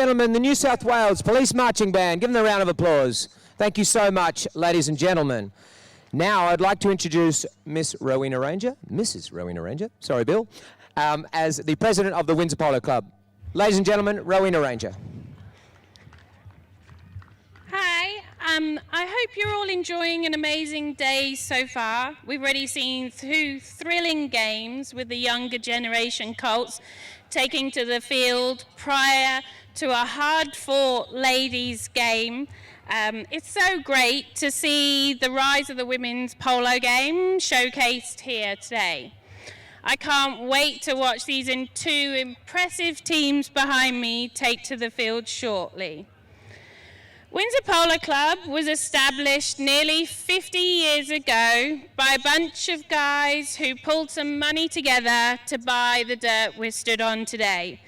gentlemen, the New South Wales Police Marching Band. Give them a round of applause. Thank you so much, ladies and gentlemen. Now I'd like to introduce Mrs. Rowena Ranger, sorry Bill, as the president of the Windsor Polo Club. Ladies and gentlemen, Rowena Ranger. Hi, I hope you're all enjoying an amazing day so far. We've already seen 2 thrilling games with the younger generation colts taking to the field prior to a hard-fought ladies game. It's so great to see the rise of the women's polo game showcased here today. I can't wait to watch these 2 impressive teams behind me take to the field shortly. Windsor Polo Club was established nearly 50 years ago by a bunch of guys who pulled some money together to buy the dirt we're stood on today.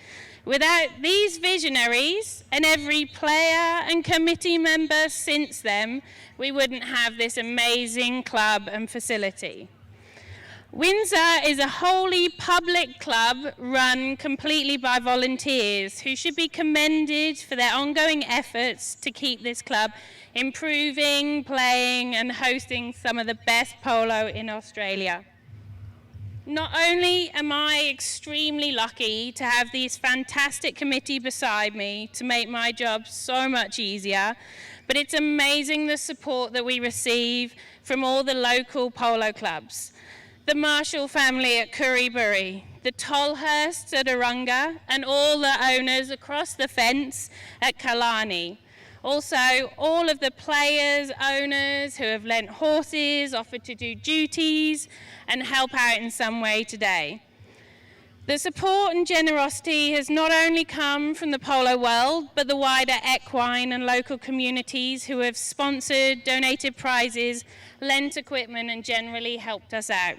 Without these visionaries and every player and committee member since then, we wouldn't have this amazing club and facility. Windsor is a wholly public club run completely by volunteers who should be commended for their ongoing efforts to keep this club improving, playing and hosting some of the best polo in Australia. Not only am I extremely lucky to have this fantastic committee beside me to make my job so much easier, but it's amazing the support that we receive from all the local polo clubs. The Marshall family at Currybury, the Tolhursts at Arunga, and all the owners across the fence at Killarney. Also, all of the players, owners who have lent horses, offered to do duties, and help out in some way today. The support and generosity has not only come from the polo world, but the wider equine and local communities who have sponsored, donated prizes, lent equipment, and generally helped us out.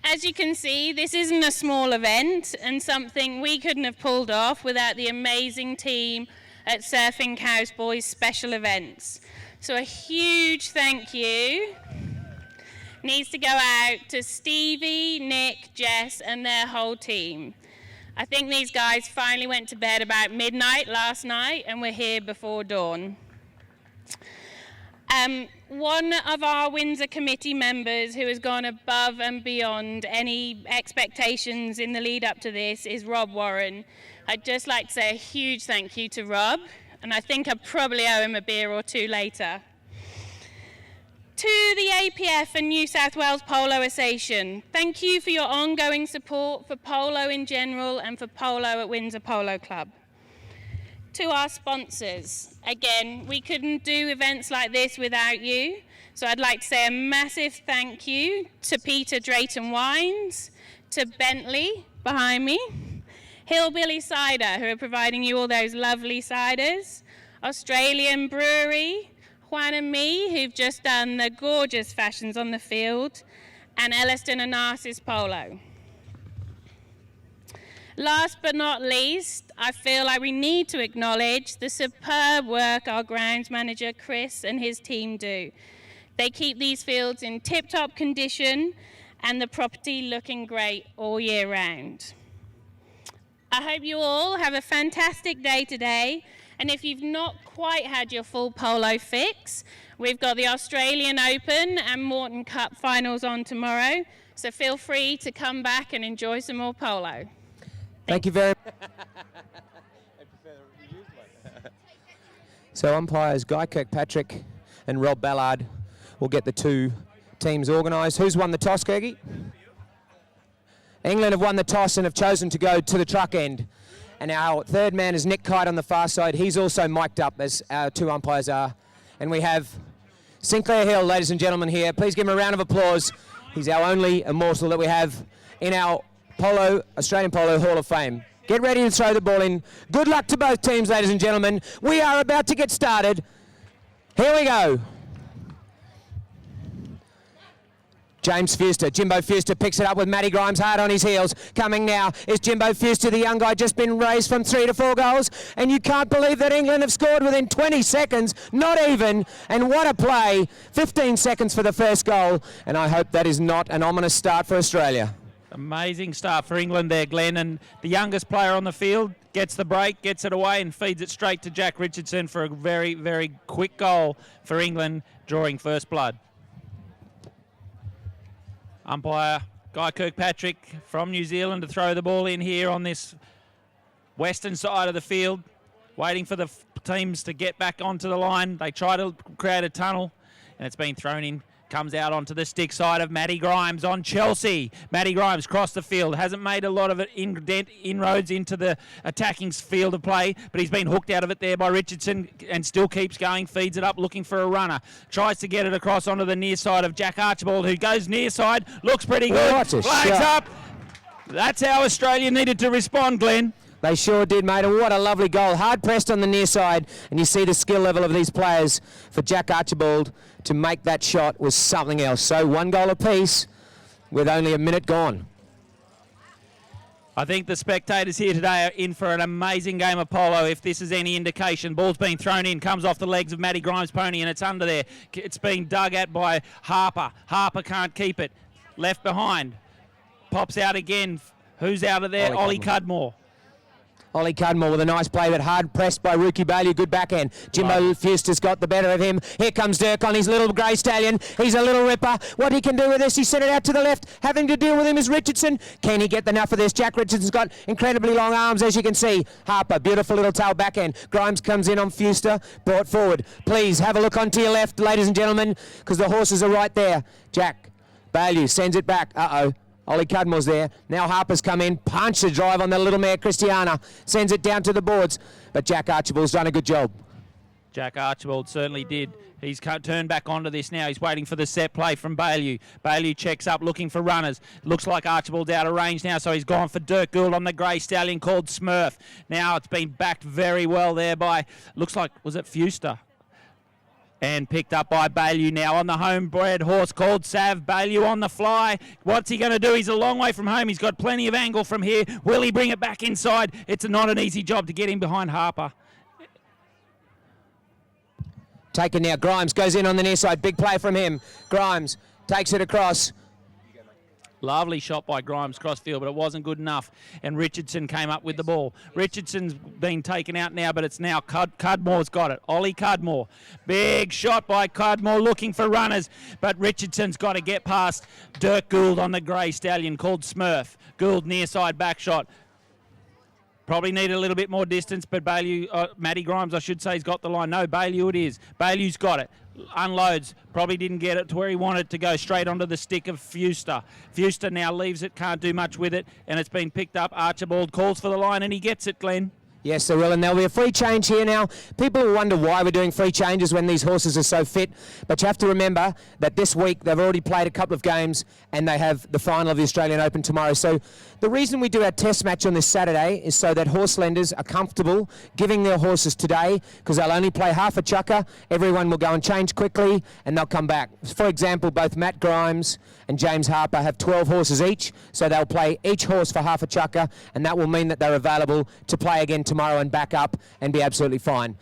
As you can see, this isn't a small event and something we couldn't have pulled off without the amazing team at Surfing Cowboys Special Events. So a huge thank you needs to go out to Stevie, Nick, Jess and their whole team. I think these guys finally went to bed about midnight last night and we're here before dawn. One of our Windsor committee members who has gone above and beyond any expectations in the lead up to this is Rob Warren. I'd just like to say a huge thank you to Rob, and I think I probably owe him a beer or 2 later. To the APF and New South Wales Polo Association, thank you for your ongoing support for polo in general and for polo at Windsor Polo Club. To our sponsors, again, we couldn't do events like this without you, so I'd like to say a massive thank you to Peter Drayton Wines, to Bentley behind me, Hillbilly Cider, who are providing you all those lovely ciders, Australian Brewery, Juan and Me, who've just done the gorgeous fashions on the field, and Elliston and Narcissus Polo. Last but not least, I feel like we need to acknowledge the superb work our grounds manager Chris and his team do. They keep these fields in tip-top condition and the property looking great all year round. I hope you all have a fantastic day today, and if you've not quite had your full polo fix, we've got the Australian Open and Morton Cup finals on tomorrow, so feel free to come back and enjoy some more polo. Thank you very much. So umpires Guy Kirkpatrick and Rob Ballard will get the 2 teams organised. Who's won the toss, Kirky? England have won the toss and have chosen to go to the truck end. And our third man is Nick Kite on the far side. He's also mic'd up, as our 2 umpires are. And we have Sinclair Hill, ladies and gentlemen, here. Please give him a round of applause. He's our only immortal that we have in our Australian Polo Hall of Fame. Get ready to throw the ball in. Good luck to both teams, ladies and gentlemen. We are about to get started. Here we go. James Fewster, Jimbo Fewster picks it up with Matty Grimes hard on his heels. Coming now is Jimbo Fewster, the young guy, just been raised from 3 to 4 goals. And you can't believe that England have scored within 20 seconds, not even. And what a play, 15 seconds for the first goal. And I hope that is not an ominous start for Australia. Amazing start for England there, Glenn. And the youngest player on the field gets the break, gets it away and feeds it straight to Jack Richardson for a very, very quick goal for England, drawing first blood. Umpire Guy Kirkpatrick from New Zealand to throw the ball in here on this western side of the field, waiting for the teams to get back onto the line. They try to create a tunnel, and it's been thrown in. Comes out onto the stick side of Matty Grimes on Chelsea. Matty Grimes crossed the field. Hasn't made a lot of it inroads into the attacking field of play, but he's been hooked out of it there by Richardson and still keeps going, feeds it up, looking for a runner. Tries to get it across onto the near side of Jack Archibald, who goes near side, looks pretty good. Flags up. That's how Australia needed to respond, Glenn. They sure did, mate, and what a lovely goal. Hard pressed on the near side, and you see the skill level of these players. For Jack Archibald to make that shot was something else. So 1 goal apiece with only a minute gone. I think the spectators here today are in for an amazing game of polo, if this is any indication. Ball's been thrown in, comes off the legs of Matty Grimes' pony, and it's under there. It's been dug at by Harper. Harper can't keep it. Left behind. Pops out again. Who's out of there? Ollie Cudmore. Ollie Cudmore with a nice play, but hard pressed by Rookie Bailey. Good backhand. Jimbo Fuster's got the better of him. Here comes Dirk on his little grey stallion. He's a little ripper. What he can do with this, he sent it out to the left. Having to deal with him is Richardson. Can he get enough of this? Jack Richardson's got incredibly long arms, as you can see. Harper, beautiful little tail backhand. Grimes comes in on Fuster, brought forward. Please have a look onto your left, ladies and gentlemen, because the horses are right there. Jack Bailey sends it back. Uh-oh. Ollie Cudmore's there. Now Harper's come in, punched the drive on the little mare Christiana, sends it down to the boards. But Jack Archibald's done a good job. Jack Archibald certainly did. He's turned back onto this now. He's waiting for the set play from Bailey. Bailey checks up, looking for runners. Looks like Archibald's out of range now, so he's gone for Dirk Gould on the grey stallion called Smurf. Now it's been backed very well there by, looks like, was it Fuster? And picked up by Bailey now on the homebred horse called Sav. Bailey on the fly. What's he going to do? He's a long way from home. He's got plenty of angle from here. Will he bring it back inside? It's not an easy job to get him behind Harper. Taken now. Grimes goes in on the near side. Big play from him. Grimes takes it across. Lovely shot by Grimes crossfield, but it wasn't good enough. And Richardson came up with the ball. Richardson's been taken out now, but it's now Cudmore's got it. Ollie Cudmore. Big shot by Cudmore looking for runners, but Richardson's got to get past Dirk Gould on the grey stallion called Smurf. Gould near side back shot. Probably need a little bit more distance, but Bailey, Matty Grimes, I should say, has got the line. No, Bailey it is. Bailey's got it. Unloads. Probably didn't get it to where he wanted to go, straight onto the stick of Fuster. Fuster now leaves it, can't do much with it, and it's been picked up. Archibald calls for the line, and he gets it, Glenn. Yes, there will, and there'll be a free change here now. People will wonder why we're doing free changes when these horses are so fit, but you have to remember that this week they've already played a couple of games and they have the final of the Australian Open tomorrow. So the reason we do our test match on this Saturday is so that horse lenders are comfortable giving their horses today, because they'll only play half a chukka. Everyone will go and change quickly and they'll come back. For example, both Matt Grimes and James Harper have 12 horses each, so they'll play each horse for half a chukka, and that will mean that they're available to play again tomorrow and back up and be absolutely fine.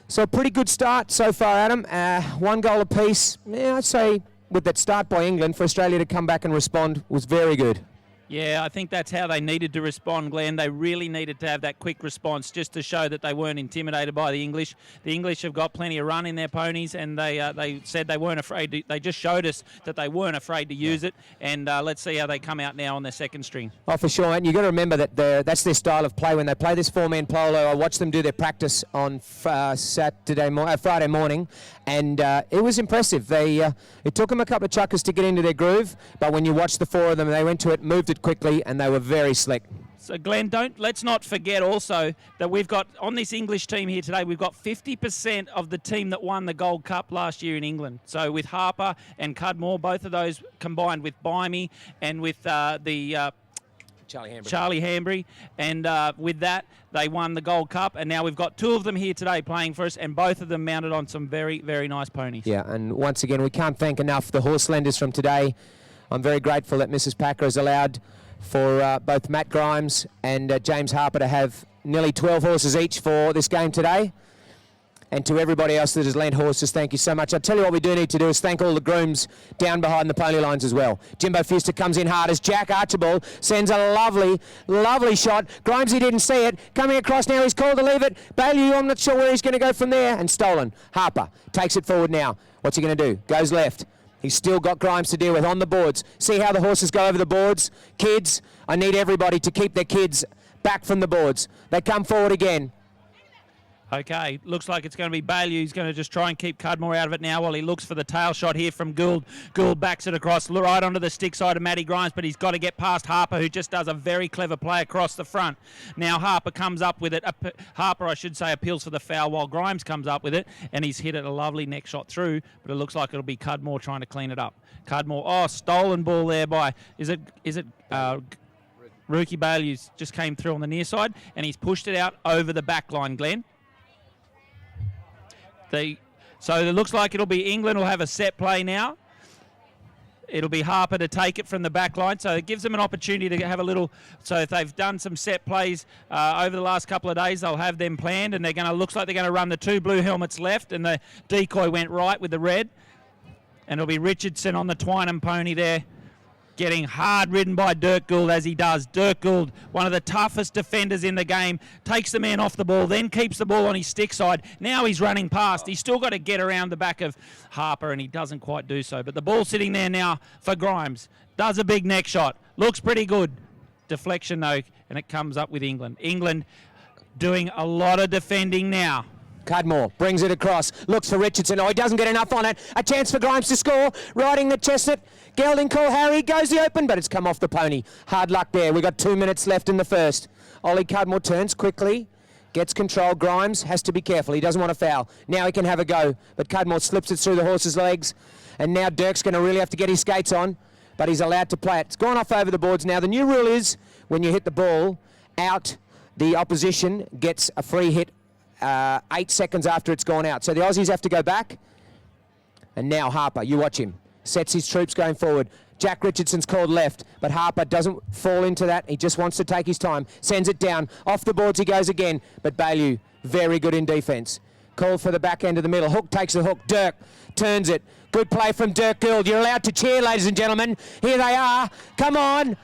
So a pretty good start so far, Adam. 1 goal apiece. Yeah, I'd say with that start by England, for Australia to come back and respond was very good. Yeah, I think that's how they needed to respond, Glenn. They really needed to have that quick response just to show that they weren't intimidated by the English. The English have got plenty of run in their ponies, and they said they weren't afraid. They just showed us that they weren't afraid to use it, and let's see how they come out now on their second string. Oh, for sure, and you've got to remember that that's their style of play. When they play this four-man polo, I watched them do their practice on Friday morning, and it was impressive. It took them a couple of chukkers to get into their groove, but when you watch the four of them, they went to it, moved it quickly, and they were very slick. So Glenn, let's not forget also that we've got, on this English team here today, we've got 50% of the team that won the Gold Cup last year in England. So with Harper and Cudmore, both of those combined with Bimey and with Charlie Hambry, and with that they won the Gold Cup, and now we've got 2 of them here today playing for us, and both of them mounted on some very, very nice ponies. Yeah, and once again, we can't thank enough the horse lenders from today. I'm very grateful that Mrs. Packer has allowed for both Matt Grimes and James Harper to have nearly 12 horses each for this game today. And to everybody else that has lent horses, thank you so much. I tell you what we do need to do is thank all the grooms down behind the pony lines as well. Jimbo Fuster comes in hard as Jack Archibald sends a lovely, lovely shot. Grimesy didn't see it. Coming across now, he's called to leave it. Bailey, I'm not sure where he's going to go from there. And stolen. Harper takes it forward now. What's he going to do? Goes left. He's still got Grimes to deal with on the boards. See how the horses go over the boards? Kids, I need everybody to keep their kids back from the boards. They come forward again. Okay, looks like it's going to be Bailey who's going to just try and keep Cudmore out of it now while he looks for the tail shot here from Gould. Gould backs it across right onto the stick side of Matty Grimes, but he's got to get past Harper, who just does a very clever play across the front. Now Harper comes up with it. Harper, I should say, appeals for the foul while Grimes comes up with it, and he's hit it a lovely neck shot through, but it looks like it'll be Cudmore trying to clean it up. Cudmore, stolen ball there by, is it Rookie Bailey who's just came through on the near side, and he's pushed it out over the back line, Glenn. So it looks like it'll be England will have a set play now. It'll be Harper to take it from the back line, so it gives them an opportunity to have a little. So if they've done some set plays over the last couple of days, they'll have them planned, and looks like they're going to run the 2 blue helmets left, and the decoy went right with the red, and it'll be Richardson on the Twynham pony there, getting hard ridden by Dirk Gould as he does. Dirk Gould, one of the toughest defenders in the game, takes the man off the ball, then keeps the ball on his stick side. Now he's running past. He's still got to get around the back of Harper, and he doesn't quite do so. But the ball's sitting there now for Grimes. Does a big neck shot. Looks pretty good. Deflection, though, and it comes up with England. England doing a lot of defending now. Cudmore brings it across, looks for Richardson. Oh, he doesn't get enough on it. A chance for Grimes to score. Riding the chestnut. Gelding call Harry. Goes the open, but it's come off the pony. Hard luck there. We've got 2 minutes left in the first. Ollie Cudmore turns quickly. Gets control. Grimes has to be careful. He doesn't want to foul. Now he can have a go, but Cudmore slips it through the horse's legs. And now Dirk's going to really have to get his skates on, but he's allowed to play it. It's gone off over the boards now. The new rule is when you hit the ball out, the opposition gets a free hit 8 seconds after it's gone out. So the Aussies have to go back. And now Harper, you watch him. Sets his troops going forward. Jack Richardson's called left, but Harper doesn't fall into that. He just wants to take his time. Sends it down. Off the boards he goes again. But Bailey, very good in defence. Called for the back end of the middle. Hook takes the hook. Dirk turns it. Good play from Dirk Gould. You're allowed to cheer, ladies and gentlemen. Here they are. Come on.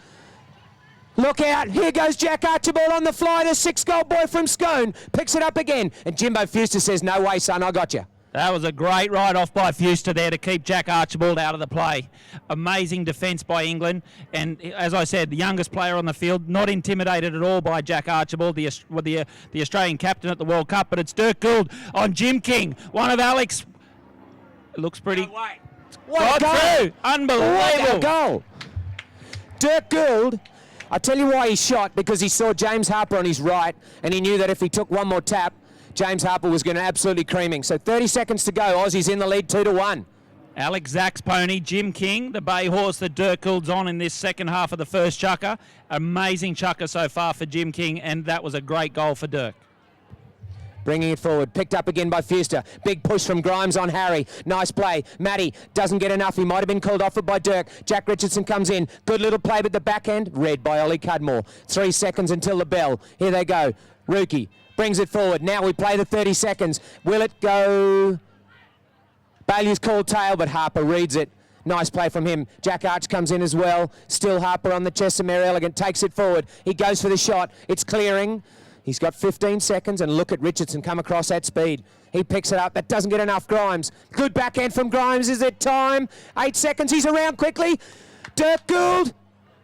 Look out, here goes Jack Archibald on the fly, the 6-goal boy from Scone, picks it up again, and Jimbo Fuster says, no way son, I got you. That was a great ride-off by Fuster there to keep Jack Archibald out of the play. Amazing defence by England, and as I said, the youngest player on the field, not intimidated at all by Jack Archibald, the Australian captain at the World Cup, but it's Dirk Gould on Jim King, one of Alex. It looks pretty. What a goal! Unbelievable. What a goal! Dirk Gould, I tell you why he shot, because he saw James Harper on his right, and he knew that if he took one more tap, James Harper was going to absolutely cream him. So 30 seconds to go. Aussies in the lead 2-1. Alex Zach's pony, Jim King, the bay horse that Dirk Gould's on in this second half of the first chukka. Amazing chukka so far for Jim King, and that was a great goal for Dirk. Bringing it forward, picked up again by Fuster. Big push from Grimes on Harry. Nice play. Matty doesn't get enough. He might have been called off it by Dirk. Jack Richardson comes in. Good little play, but the back end, read by Ollie Cudmore. 3 seconds until the bell. Here they go. Rookie brings it forward. Now we play the 30 seconds. Will it go? Bailey's called tail, but Harper reads it. Nice play from him. Jack Arch comes in as well. Still Harper on the chest of Mary Elegant. Takes it forward. He goes for the shot. It's clearing. He's got 15 seconds, and look at Richardson come across at speed. He picks it up. That doesn't get enough. Grimes. Good backhand from Grimes. Is it time? 8 seconds. He's around quickly. Dirk Gould.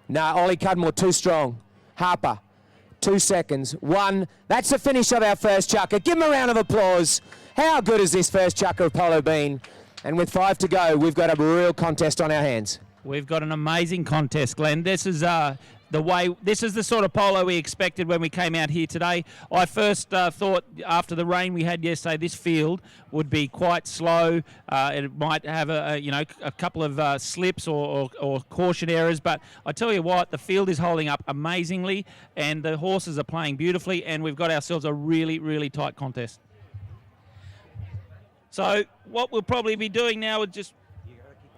No, Ollie Cudmore too strong. Harper. 2 seconds. 1. That's the finish of our first chukka. Give him a round of applause. How good has this first chukka of Polo been? And with 5 to go, we've got a real contest on our hands. We've got an amazing contest, Glenn. This is this is the sort of polo we expected when we came out here today. I first thought after the rain we had yesterday, this field would be quite slow. It might have a couple of slips or caution errors, but I tell you what, the field is holding up amazingly, and the horses are playing beautifully, and we've got ourselves a really, really tight contest. So what we'll probably be doing now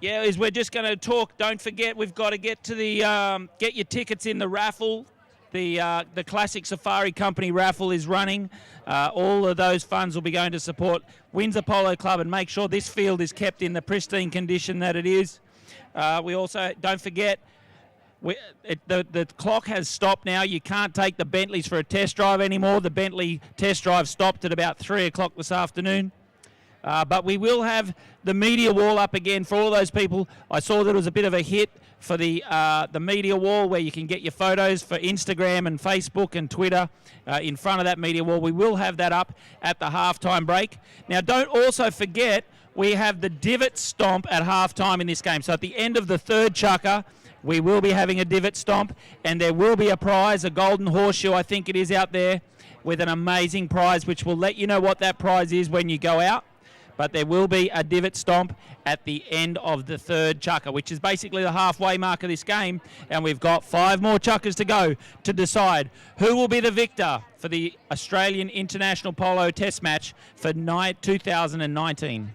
is we're just going to talk. Don't forget, we've got to get to the get your tickets in the raffle. the Classic Safari Company raffle is running. All of those funds will be going to support Windsor Polo Club and make sure this field is kept in the pristine condition that it is. We also, don't forget, the clock has stopped now. You can't take the Bentleys for a test drive anymore. The Bentley test drive stopped at about 3 o'clock this afternoon. But we will have the media wall up again for all those people. I saw that it was a bit of a hit for the media wall where you can get your photos for Instagram and Facebook and Twitter in front of that media wall. We will have that up at the halftime break. Now, don't also forget, we have the divot stomp at halftime in this game. So at the end of the third chukka, we will be having a divot stomp, and there will be a prize, a golden horseshoe, I think it is out there, with an amazing prize, which will let you know what that prize is when you go out. But there will be a divot stomp at the end of the third chukka, which is basically the halfway mark of this game. And we've got 5 more chukkas to go to decide who will be the victor for the Australian International Polo Test match for 2019.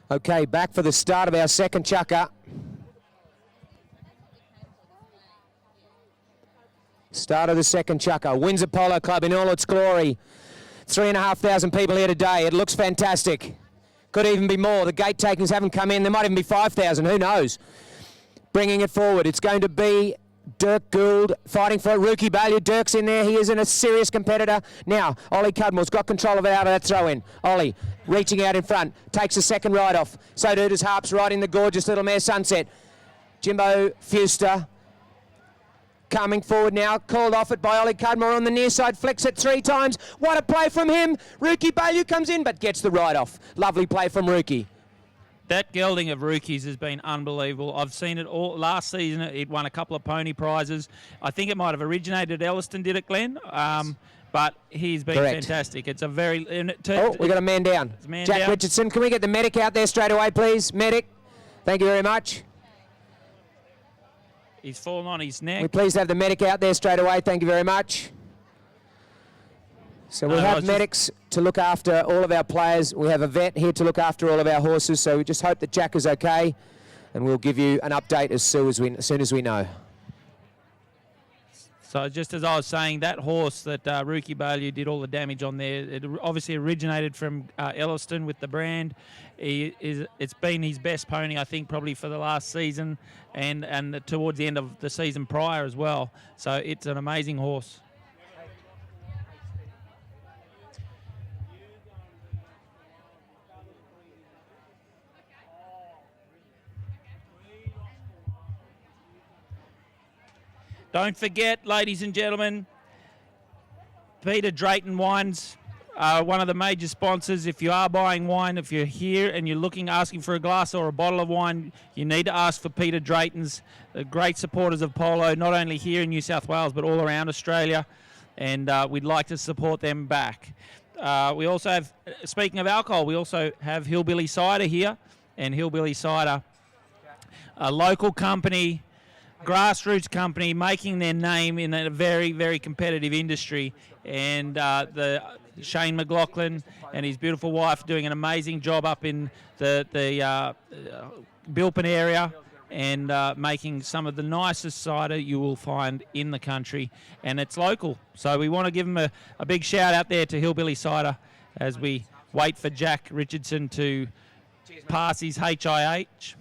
Okay, back for the start of our second chukka. Start of the second chukka. Windsor Polo Club in all its glory. 3,500 people here today. It looks fantastic. Could even be more. The gate takers haven't come in. There might even be 5,000. Who knows? Bringing it forward. It's going to be Dirk Gould fighting for it. Rookie Bailey. Dirk's in there. He is a serious competitor. Now, Ollie Cudmore's got control of it out of that throw-in. Ollie reaching out in front. Takes a second ride off. So do does Harps riding the gorgeous Little Mare Sunset. Jimbo Fuster coming forward now. Called off it by Ollie Cudmore on the near side. Flicks it 3 times. What a play from him. Rookie Bailey comes in but gets the ride off. Lovely play from Rookie. That gelding of Rookies has been unbelievable. I've seen it all. Last season, it won a couple of pony prizes. I think it might have originated at Elliston, did it, Glenn? But he's been fantastic. It's a very... we got a man down. Jack down. Richardson, can we get the medic out there straight away, please? Medic. Thank you very much. He's fallen on his neck. We're pleased to have the medic out there straight away. Thank you very much. So we have medics to look after all of our players. We have a vet here to look after all of our horses. So we just hope that Jack is okay, and we'll give you an update as soon as we know. So just as I was saying, that horse that Rookie Bailey did all the damage on there, it obviously originated from Elliston with the brand. It's been his best pony, I think, probably for the last season and towards the end of the season prior as well. So it's an amazing horse. Don't forget, ladies and gentlemen, Peter Drayton Wines, one of the major sponsors. If you are buying wine, if you're here and you're asking for a glass or a bottle of wine, you need to ask for Peter Drayton's. Great supporters of polo, not only here in New South Wales, but all around Australia. And we'd like to support them back. We also have, speaking of alcohol, we also have Hillbilly Cider here. And Hillbilly Cider, a local company, grassroots company making their name in a very, very competitive industry. And the Shane McLaughlin and his beautiful wife doing an amazing job up in the Bilpin area and making some of the nicest cider you will find in the country. And it's local. So we want to give them a big shout out there to Hillbilly Cider as we wait for Jack Richardson to pass his HIH.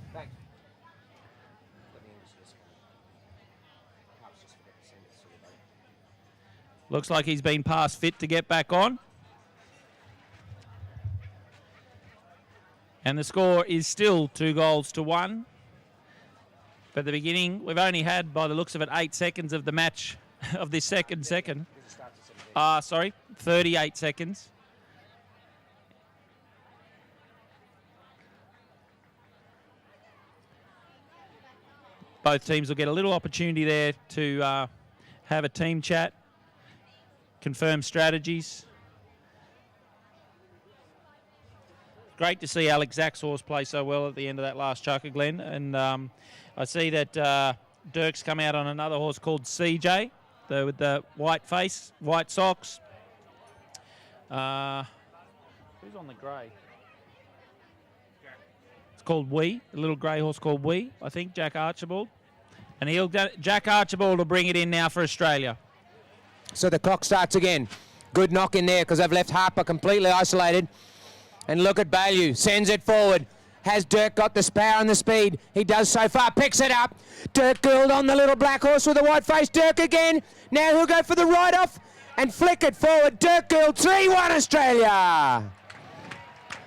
Looks like he's been past fit to get back on. And the score is still 2-1. But at the beginning, we've only had, by the looks of it, 8 seconds of the match of this second. 38 seconds. Both teams will get a little opportunity there to have a team chat, confirm strategies. Great to see Alex Zaxhorse play so well at the end of that last chukka, Glenn. And I see that Dirk's come out on another horse called CJ, with the white face, white socks. Who's on the grey? It's called Wee, a little grey horse called Wee, I think, Jack Archibald. And Jack Archibald will bring it in now for Australia. So the clock starts again. Good knock in there because they've left Harper completely isolated. And look at Bailey, sends it forward. Has Dirk got the power and the speed? He does so far, picks it up. Dirk Gould on the little black horse with the white face. Dirk again. Now he'll go for the ride-off and flick it forward. Dirk Gould, 3-1 Australia.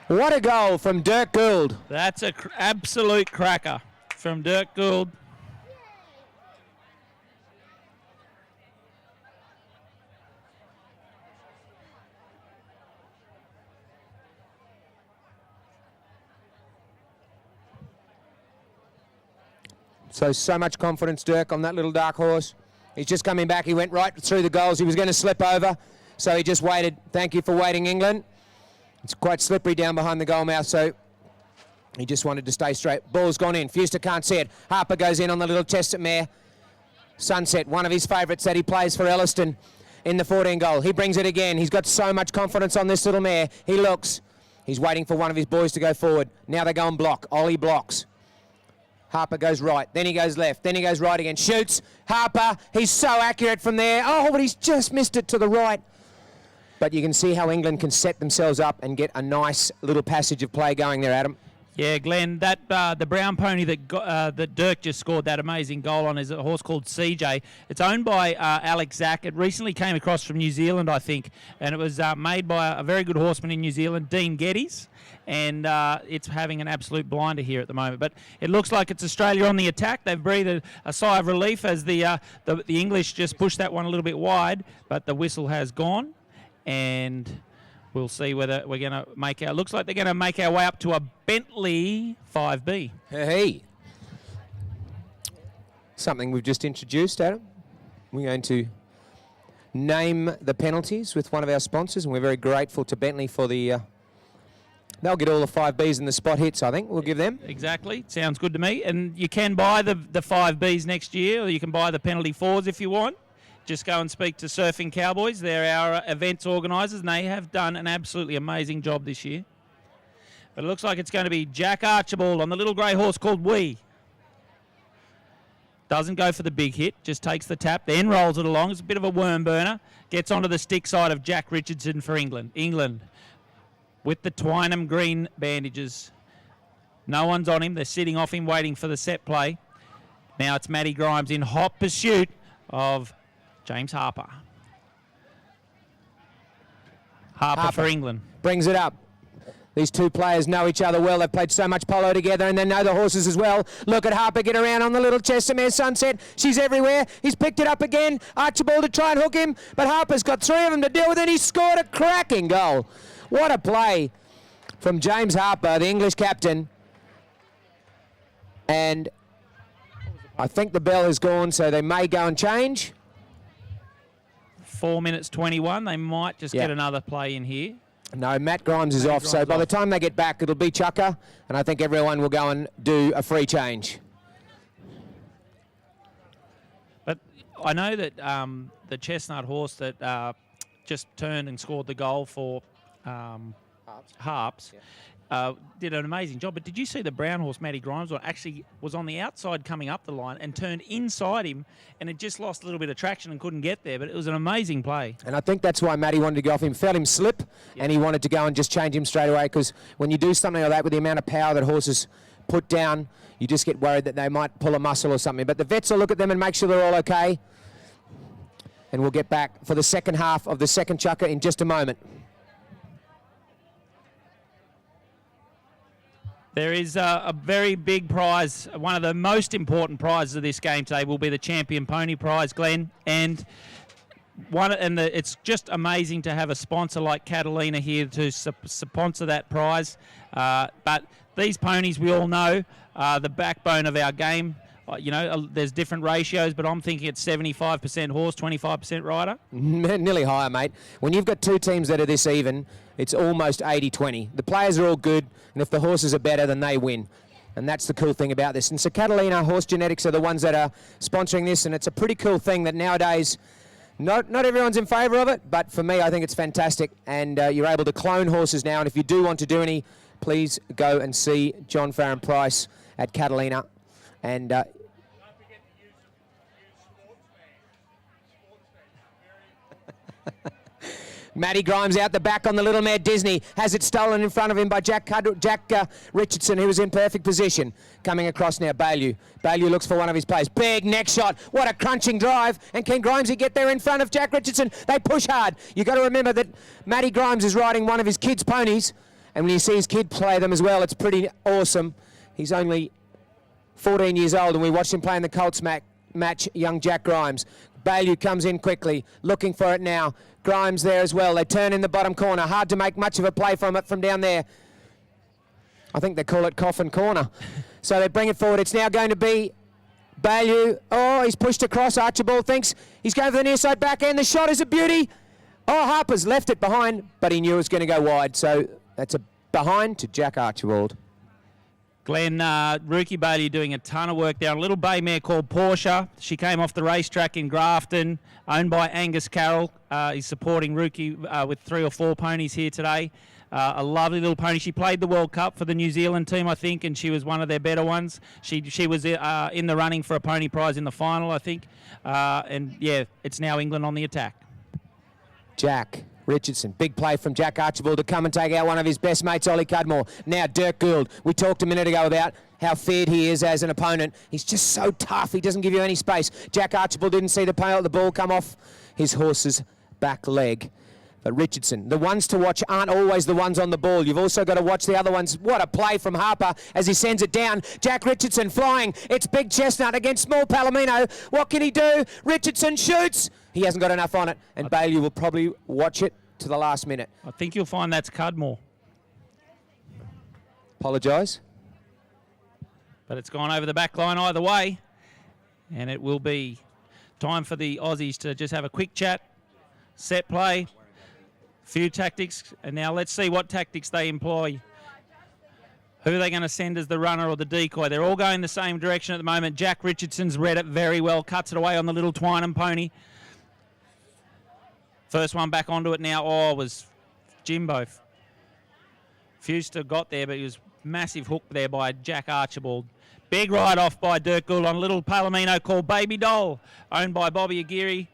What a goal from Dirk Gould. That's an absolute cracker from Dirk Gould. So much confidence, Dirk, on that little dark horse. He's just coming back. He went right through the goals. He was going to slip over, so he just waited. Thank you for waiting, England. It's quite slippery down behind the goal mouth, so he just wanted to stay straight. Ball's gone in. Fuster can't see it. Harper goes in on the little chestnut mare. Sunset, one of his favourites that he plays for Elliston in the 14 goal. He brings it again. He's got so much confidence on this little mare. He looks. He's waiting for one of his boys to go forward. Now they go and block. Ollie blocks. Harper goes right, then he goes left, then he goes right again. Shoots. Harper, he's so accurate from there. Oh, but he's just missed it to the right. But you can see how England can set themselves up and get a nice little passage of play going there, Adam. Yeah, Glenn, that the brown pony that Dirk just scored that amazing goal on is a horse called CJ. It's owned by Alex Zack. It recently came across from New Zealand, I think, and it was made by a very good horseman in New Zealand, Dean Geddes. And it's having an absolute blinder here at the moment. But it looks like it's Australia on the attack. They've breathed a sigh of relief as the English just pushed that one a little bit wide, but the whistle has gone, and we'll see whether we're going to make our... Looks like they're going to make our way up to a Bentley 5B. Hey. Something we've just introduced, Adam. We're going to name the penalties with one of our sponsors, and we're very grateful to Bentley for the... They'll get all the 5Bs and the spot hits, I think. We'll give them. Exactly. Sounds good to me. And you can buy the 5Bs next year, or you can buy the penalty 4s if you want. Just go and speak to Surfing Cowboys. They're our events organisers, and they have done an absolutely amazing job this year. But it looks like it's going to be Jack Archibald on the little grey horse called Wee. Doesn't go for the big hit, just takes the tap, then rolls it along. It's a bit of a worm burner. Gets onto the stick side of Jack Richardson for England. England with the Twynham green bandages. No one's on him. They're sitting off him, waiting for the set play. Now it's Matty Grimes in hot pursuit of James Harper. Harper for England. Brings it up. These two players know each other well. They've played so much polo together, and they know the horses as well. Look at Harper get around on the little Chestermere Sunset. She's everywhere. He's picked it up again. Archibald to try and hook him, but Harper's got three of them to deal with, and he scored a cracking goal. What a play from James Harper, the English captain. And I think the bell has gone, so they may go and change. 4 minutes 21. They might just get another play in here. No, Matt Grimes is off, so by the time they get back, it'll be chukka, and I think everyone will go and do a free change. But I know that the chestnut horse that just turned and scored the goal for Harps did an amazing job. But did you see the brown horse, Matty Grimes, actually was on the outside coming up the line and turned inside him, and it just lost a little bit of traction and couldn't get there, but it was an amazing play. And I think that's why Matty wanted to go off him. Felt him slip, and he wanted to go and just change him straight away, because when you do something like that with the amount of power that horses put down, you just get worried that they might pull a muscle or something. But the vets will look at them and make sure they're all okay. And we'll get back for the second half of the second chukka in just a moment. There is a very big prize. One of the most important prizes of this game today will be the Champion Pony Prize, Glenn. And it's just amazing to have a sponsor like Catalina here to sponsor that prize. But these ponies, we all know, are the backbone of our game. You know, there's different ratios, but I'm thinking it's 75% horse, 25% rider. Nearly higher, mate. When you've got two teams that are this even, it's almost 80-20. The players are all good, and if the horses are better, then they win. And that's the cool thing about this. And so Catalina Horse Genetics are the ones that are sponsoring this, and it's a pretty cool thing that nowadays not everyone's in favour of it, but for me, I think it's fantastic. And you're able to clone horses now, and if you do want to do any, please go and see John Farron Price at Catalina. And Matty Grimes out the back on the little mare Disney. Has it stolen in front of him by Jack Richardson, who was in perfect position. Coming across now, Bailey. Bailey looks for one of his plays. Big neck shot. What a crunching drive. And can Grimesy get there in front of Jack Richardson? They push hard. You've got to remember that Matty Grimes is riding one of his kids' ponies. And when you see his kid play them as well, it's pretty awesome. He's only 14 years old, and we watched him play in the Colts match, young Jack Grimes. Bailey comes in quickly, looking for it now. Grimes there as well. They turn in the bottom corner. Hard to make much of a play from it from down there. I think they call it Coffin Corner. So they bring it forward. It's now going to be Bailey. Oh, he's pushed across. Archibald thinks he's going for the near side back end. The shot is a beauty. Oh, Harper's left it behind, but he knew it was going to go wide. So that's a behind to Jack Archibald. Glenn, Rookie Bailey doing a ton of work there. A little bay mare called Portia. She came off the racetrack in Grafton, owned by Angus Carroll. He's supporting Rookie with 3 or 4 ponies here today. A lovely little pony. She played the World Cup for the New Zealand team, I think, and she was one of their better ones. She was in the running for a pony prize in the final, I think. And, yeah, it's now England on the attack. Jack Richardson, big play from Jack Archibald to come and take out one of his best mates, Ollie Cudmore. Now Dirk Gould. We talked a minute ago about how feared he is as an opponent. He's just so tough. He doesn't give you any space. Jack Archibald didn't see the ball come off his horse's back leg. But Richardson, the ones to watch aren't always the ones on the ball. You've also got to watch the other ones. What a play from Harper as he sends it down. Jack Richardson flying. It's Big Chestnut against Small Palomino. What can he do? Richardson shoots. He hasn't got enough on it, and Bailey will probably watch it to the last minute. I think you'll find that's Cudmore. Apologise. But it's gone over the back line either way. And it will be time for the Aussies to just have a quick chat, set play, few tactics, and now let's see what tactics they employ. Who are they going to send as the runner or the decoy? They're all going the same direction at the moment. Jack Richardson's read it very well, cuts it away on the little Twynham pony. First one back onto it now. Oh, it was Jimbo. Fuster got there, but he was massive hook there by Jack Archibald. Big ride off by Dirk Gould on a little Palomino called Baby Doll, owned by Bobby Aguirre.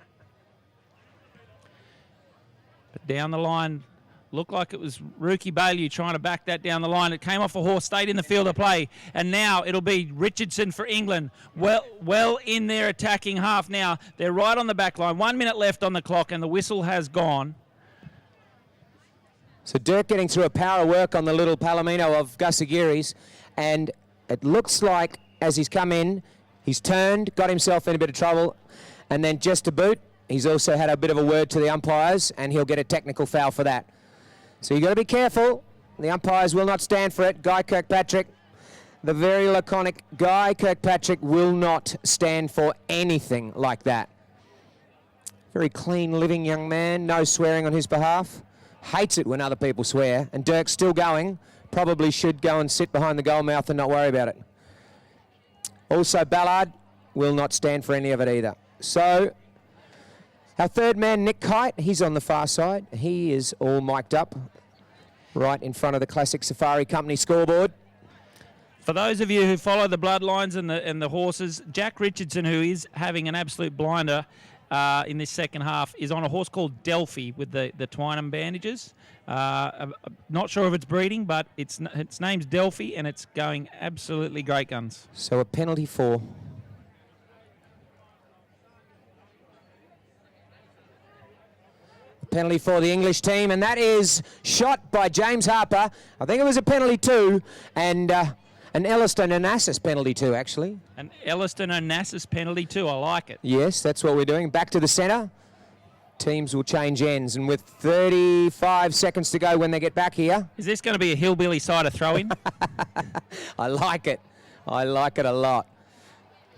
But down the line, looked like it was Rookie Bailey trying to back that down the line. It came off a horse, stayed in the field of play, and now it'll be Richardson for England. Well in their attacking half now. They're right on the back line. 1 minute left on the clock, and the whistle has gone. So Dirk getting through a power of work on the little Palomino of Gus Aguirre's, and it looks like as he's come in, he's turned, got himself in a bit of trouble, and then just to boot, he's also had a bit of a word to the umpires, and he'll get a technical foul for that. So you've got to be careful. The umpires will not stand for it. Guy Kirkpatrick, the very laconic Guy Kirkpatrick, will not stand for anything like that. Very clean living young man, no swearing on his behalf. Hates it when other people swear, and Dirk's still going. Probably should go and sit behind the goal mouth and not worry about it. Also, Ballard will not stand for any of it either. So, our third man, Nick Kite, he's on the far side. He is all mic'd up right in front of the Classic Safari Company scoreboard. For those of you who follow the bloodlines and the horses, Jack Richardson, who is having an absolute blinder in this second half, is on a horse called Delphi with the Twynham bandages. Not sure if it's breeding, but its name's Delphi, and it's going absolutely great guns. So a penalty for... Penalty for the English team, and that is shot by James Harper. I think it was a penalty too, and an Elliston Onassis penalty too, actually. An Elliston Onassis penalty too. I like it. Yes, that's what we're doing. Back to the centre. Teams will change ends, and with 35 seconds to go when they get back here. Is this going to be a hillbilly side of throw-in? I like it. I like it a lot.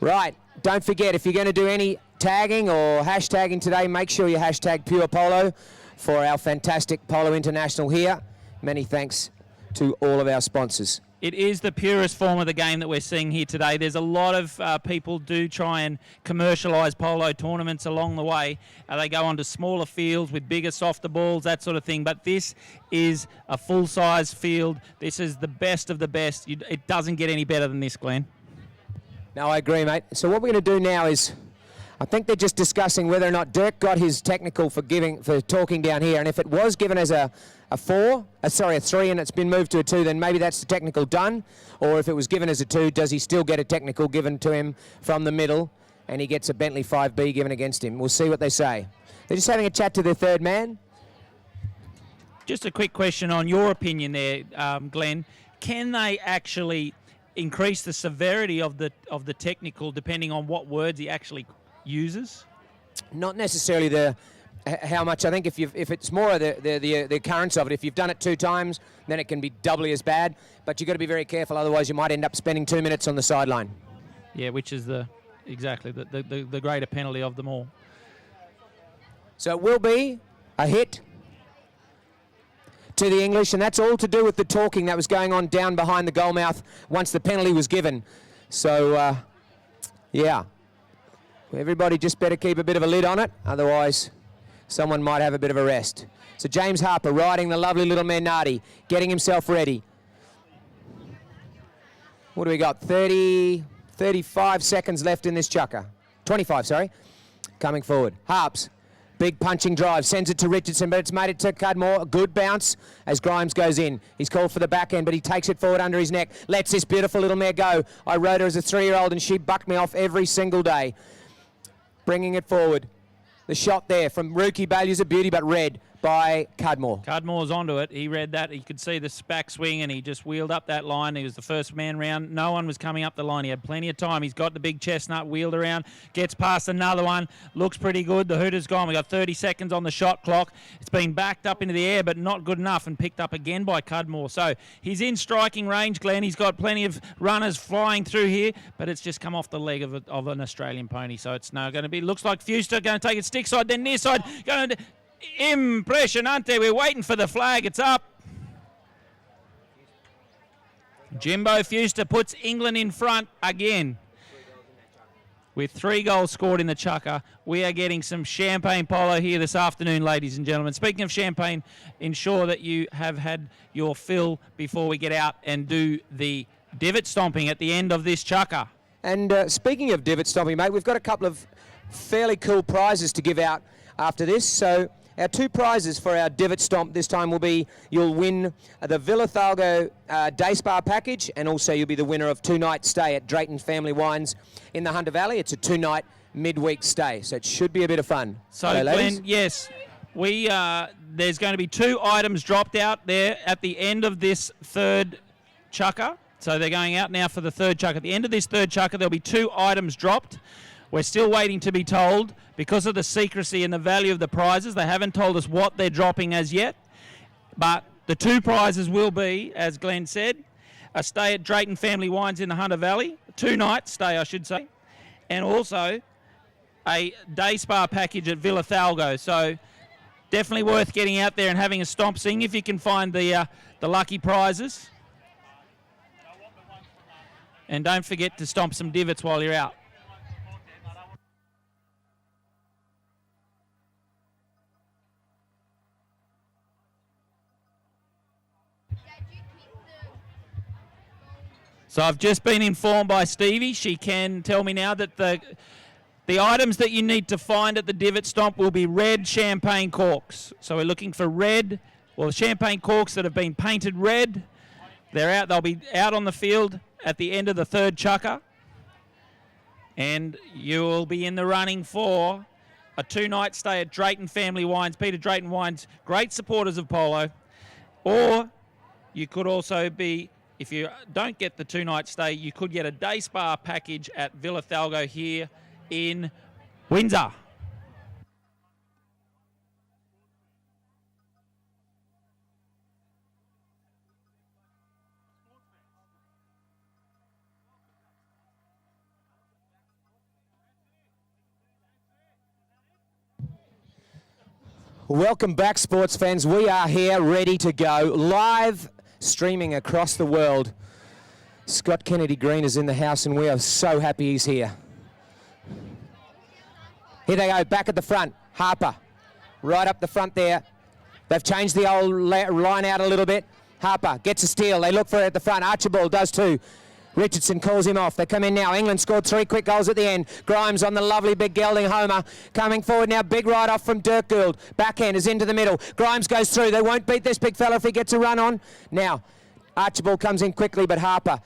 Right, don't forget, if you're going to do any tagging or hashtagging today, make sure you hashtag Pure Polo for our fantastic Polo International here. Many thanks to all of our sponsors. It is the purest form of the game that we're seeing here today. There's a lot of people do try and commercialise polo tournaments along the way. They go onto smaller fields with bigger, softer balls, that sort of thing. But this is a full-size field. This is the best of the best. It doesn't get any better than this, Glenn. No, I agree, mate. So what we're going to do now is, I think they're just discussing whether or not Dirk got his technical for talking down here, and if it was given as a 3, and it's been moved to a 2, then maybe that's the technical done. Or if it was given as a 2, does he still get a technical given to him from the middle, and he gets a Bentley 5B given against him? We'll see what they say. They're just having a chat to their third man. Just a quick question on your opinion there, Glenn. Can they actually increase the severity of the technical depending on what words he actually uses? Not necessarily how much. I think if it's more of the occurrence of it. If you've done it 2 times, then it can be doubly as bad. But you've got to be very careful, otherwise you might end up spending 2 minutes on the sideline. Yeah, which is the greater penalty of them all. So it will be a hit to the English, and that's all to do with the talking that was going on down behind the goal mouth once the penalty was given. So, yeah. Everybody just better keep a bit of a lid on it, otherwise someone might have a bit of a rest. So James Harper riding the lovely little Menardi, getting himself ready. What do we got? 35 seconds left in this chukka. 25, sorry. Coming forward. Harps. Big punching drive, sends it to Richardson, but it's made it to Cudmore. A good bounce as Grimes goes in. He's called for the back end, but he takes it forward under his neck. Lets this beautiful little mare go. I rode her as a 3-year-old, and she bucked me off every single day. Bringing it forward. The shot there from Rookie Values of Beauty, but red by Cudmore. Cudmore's onto it. He read that. He could see the back swing, and he just wheeled up that line. He was the first man round. No one was coming up the line. He had plenty of time. He's got the big chestnut, wheeled around, gets past another one. Looks pretty good. The hooter's gone. We got 30 seconds on the shot clock. It's been backed up into the air, but not good enough, and picked up again by Cudmore. So he's in striking range, Glenn. He's got plenty of runners flying through here, but it's just come off the leg of an Australian pony. So it's now going to be, looks like Fuster going to take it stick side, then near side, going to Impressionante. We're waiting for the flag. It's up. Jimbo Fuster puts England in front again. With 3 goals scored in the chukka, we are getting some champagne polo here this afternoon, ladies and gentlemen. Speaking of champagne, ensure that you have had your fill before we get out and do the divot stomping at the end of this chukka. And speaking of divot stomping, mate, we've got a couple of fairly cool prizes to give out after this. So our 2 prizes for our divot stomp this time will be, you'll win the Villa Thalgo day spa package, and also you'll be the winner of 2-night stay at Drayton Family Wines in the Hunter Valley. It's a 2-night midweek stay, so it should be a bit of fun. So, Glenn, yes, there's going to be 2 items dropped out there at the end of this 3rd chukka. So they're going out now for the 3rd chukka. At the end of this 3rd chukka, there'll be 2 items dropped. We're still waiting to be told. Because of the secrecy and the value of the prizes, they haven't told us what they're dropping as yet. But the 2 prizes will be, as Glenn said, a stay at Drayton Family Wines in the Hunter Valley, 2-night stay, I should say, and also a day spa package at Villa Thalgo. So definitely worth getting out there and having a stomp, seeing if you can find the lucky prizes. And don't forget to stomp some divots while you're out. So I've just been informed by Stevie. She can tell me now that the items that you need to find at the divot stomp will be red champagne corks. So we're looking for red, well, champagne corks that have been painted red. They're out. They'll be out on the field at the end of the 3rd chukka. And you will be in the running for a 2-night stay at Drayton Family Wines. Peter Drayton Wines, great supporters of Polo. Or you could also be, if you don't get the 2-night stay, you could get a day spa package at Villa Thalgo here in Windsor. Welcome back, sports fans. We are here ready to go, live streaming across the world. Scott Kennedy Green is in the house and we are so happy he's here. Here they go, back at the front. Harper, right up the front there. They've changed the old line out a little bit. Harper gets a steal. They look for it at the front. Archibald does too. Richardson calls him off. They come in now. England scored 3 quick goals at the end. Grimes on the lovely big gelding homer. Coming forward now. Big ride off from Dirk Gould. Backhand is into the middle. Grimes goes through. They won't beat this big fella if he gets a run on. Now, Archibald comes in quickly, but Harper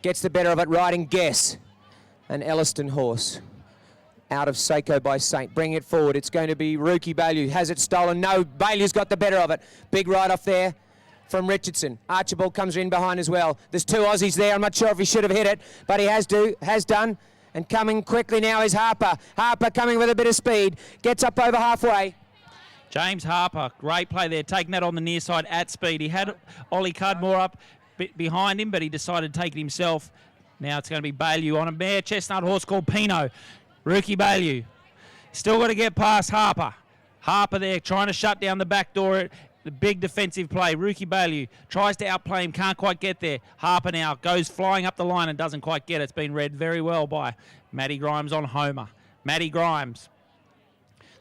gets the better of it, riding Guess. An Elliston horse. Out of Seiko by Saint. Bring it forward. It's going to be Rookie Bailey. Has it stolen? No. Bailey's got the better of it. Big ride off there from Richardson. Archibald comes in behind as well. There's 2 Aussies there. I'm not sure if he should have hit it, but he has done. And coming quickly now is Harper. Harper coming with a bit of speed. Gets up over halfway. James Harper, great play there, taking that on the near side at speed. He had Ollie Cudmore up behind him, but he decided to take it himself. Now it's going to be Bailey on a mare chestnut horse called Pino. Rookie Bailey. Still got to get past Harper. Harper there trying to shut down the back door. The big defensive play. Rookie Bailey tries to outplay him, can't quite get there. Harper now goes flying up the line and doesn't quite get it. It's been read very well by Matty Grimes on Homer. Matty Grimes.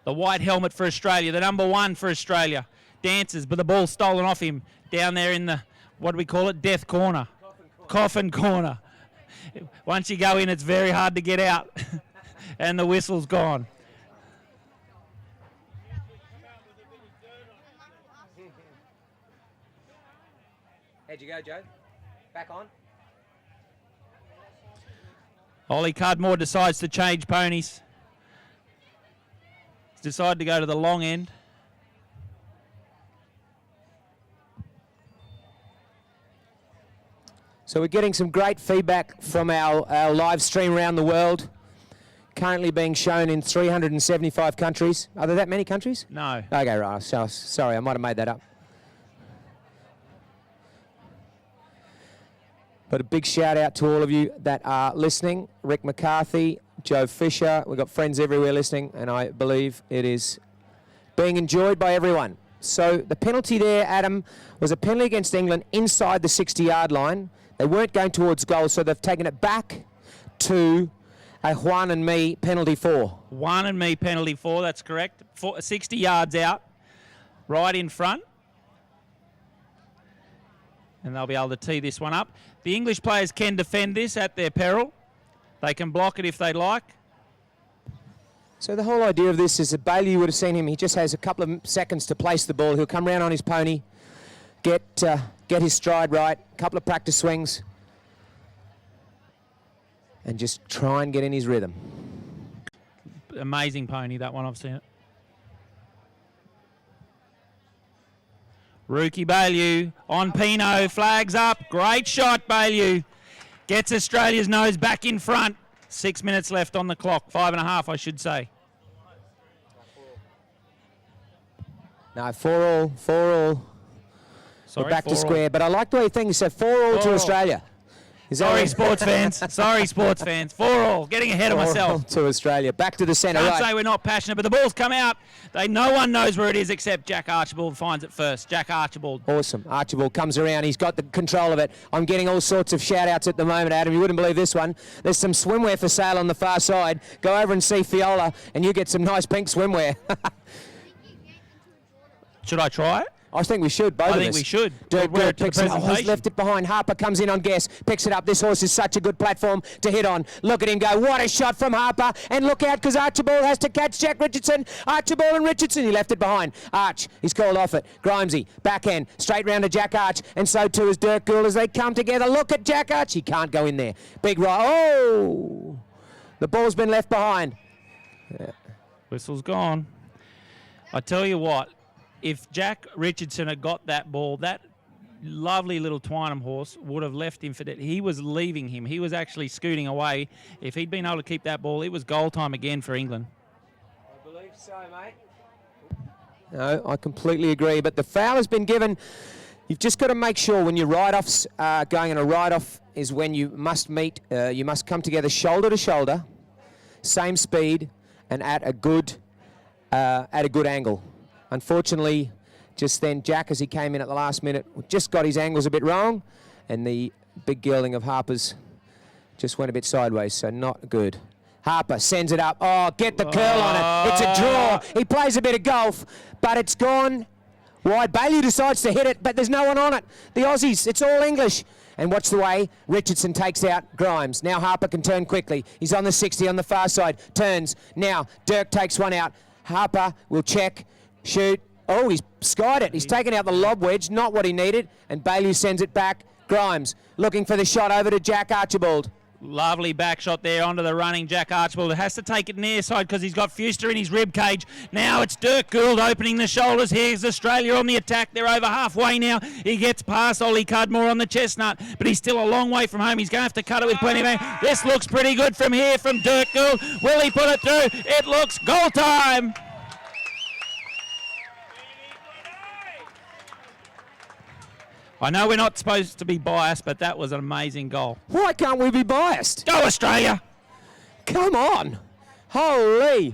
The white helmet for Australia, the number 1 for Australia. Dances, but the ball stolen off him down there in the, what do we call it, death corner. Coffin corner. Once you go in, it's very hard to get out. And the whistle's gone. How'd you go, Joe? Back on. Ollie Cudmore decides to change ponies. He's decided to go to the long end. So we're getting some great feedback from our live stream around the world. Currently being shown in 375 countries. Are there that many countries? No. Okay, right. So, sorry, I might have made that up. But a big shout out to all of you that are listening. Rick McCarthy, Joe Fisher. We've got friends everywhere listening, and I believe it is being enjoyed by everyone. So the penalty there, Adam, was a penalty against England inside the 60-yard line. They weren't going towards goal, so they've taken it back to a Juan and me penalty 4. Juan and me penalty 4, that's correct. 60 yards out, right in front. And they'll be able to tee this one up. The English players can defend this at their peril. They can block it if they like. So the whole idea of this is that Bailey, you would have seen him, he just has a couple of seconds to place the ball. He'll come round on his pony, get his stride right, a couple of practice swings, and just try and get in his rhythm. Amazing pony, that one, I've seen it. Rookie Bailey on Pino, flags up, great shot Bailey. Gets Australia's nose back in front. 6 minutes left on the clock, 5.5 I should say. No, 4-all. Sorry, we're back to square, but I like the way things said 4-all to Australia. Sorry, sports fans. 4-all. Getting ahead of myself. To Australia. Back to the centre. Can't right. say we're not passionate, but the ball's come out. No one knows where it is except Jack Archibald finds it first. Jack Archibald. Awesome. Archibald comes around. He's got the control of it. I'm getting all sorts of shout-outs at the moment, Adam. You wouldn't believe this one. There's some swimwear for sale on the far side. Go over and see Fiola, and you get some nice pink swimwear. Should I try it? I think we should, both of us. I think we should. Wear it to the presentation. He's left it behind. Harper comes in on Guess, picks it up. This horse is such a good platform to hit on. Look at him go. What a shot from Harper. And look out, because Archibald has to catch Jack Richardson. Archibald and Richardson. He left it behind. Arch, he's called off it. Grimesy, backhand, straight round to Jack Arch. And so too is Dirk Gould as they come together. Look at Jack Arch. He can't go in there. Big right. Oh! The ball's been left behind. Yeah. Whistle's gone. I tell you what, if Jack Richardson had got that ball, that lovely little Twynham horse would have left him for that. He was leaving him. He was actually scooting away. If he'd been able to keep that ball, it was goal time again for England. I believe so, mate. No, I completely agree. But the foul has been given. You've just got to make sure when your ride-offs are going in a ride-off is when you must meet, you must come together shoulder to shoulder, same speed, and at a good angle. Unfortunately, just then, Jack, as he came in at the last minute, just got his angles a bit wrong, and the big gelding of Harper's just went a bit sideways, so not good. Harper sends it up. Oh, get the curl on it. It's a draw. He plays a bit of golf, but it's gone wide. Bailey decides to hit it, but there's no one on it. The Aussies, it's all English. And watch the way Richardson takes out Grimes. Now Harper can turn quickly. He's on the 60 on the far side. Turns. Now Dirk takes one out. Harper will check, shoot. Oh, he's skied it. He's taken out the lob wedge, not what he needed. And Bailey sends it back. Grimes looking for the shot over to Jack Archibald. Lovely back shot there onto the running Jack Archibald. It has to take it near side because he's got Fuster in his rib cage. Now it's Dirk Gould opening the shoulders. Here's Australia on the attack. They're over halfway now. He gets past Ollie Cudmore on the chestnut, but he's still a long way from home. He's going to have to cut it with plenty of aim. This looks pretty good from here from Dirk Gould. Will he put it through? It looks goal time. I know we're not supposed to be biased, but that was an amazing goal. Why can't we be biased? Go Australia! Come on. Holy.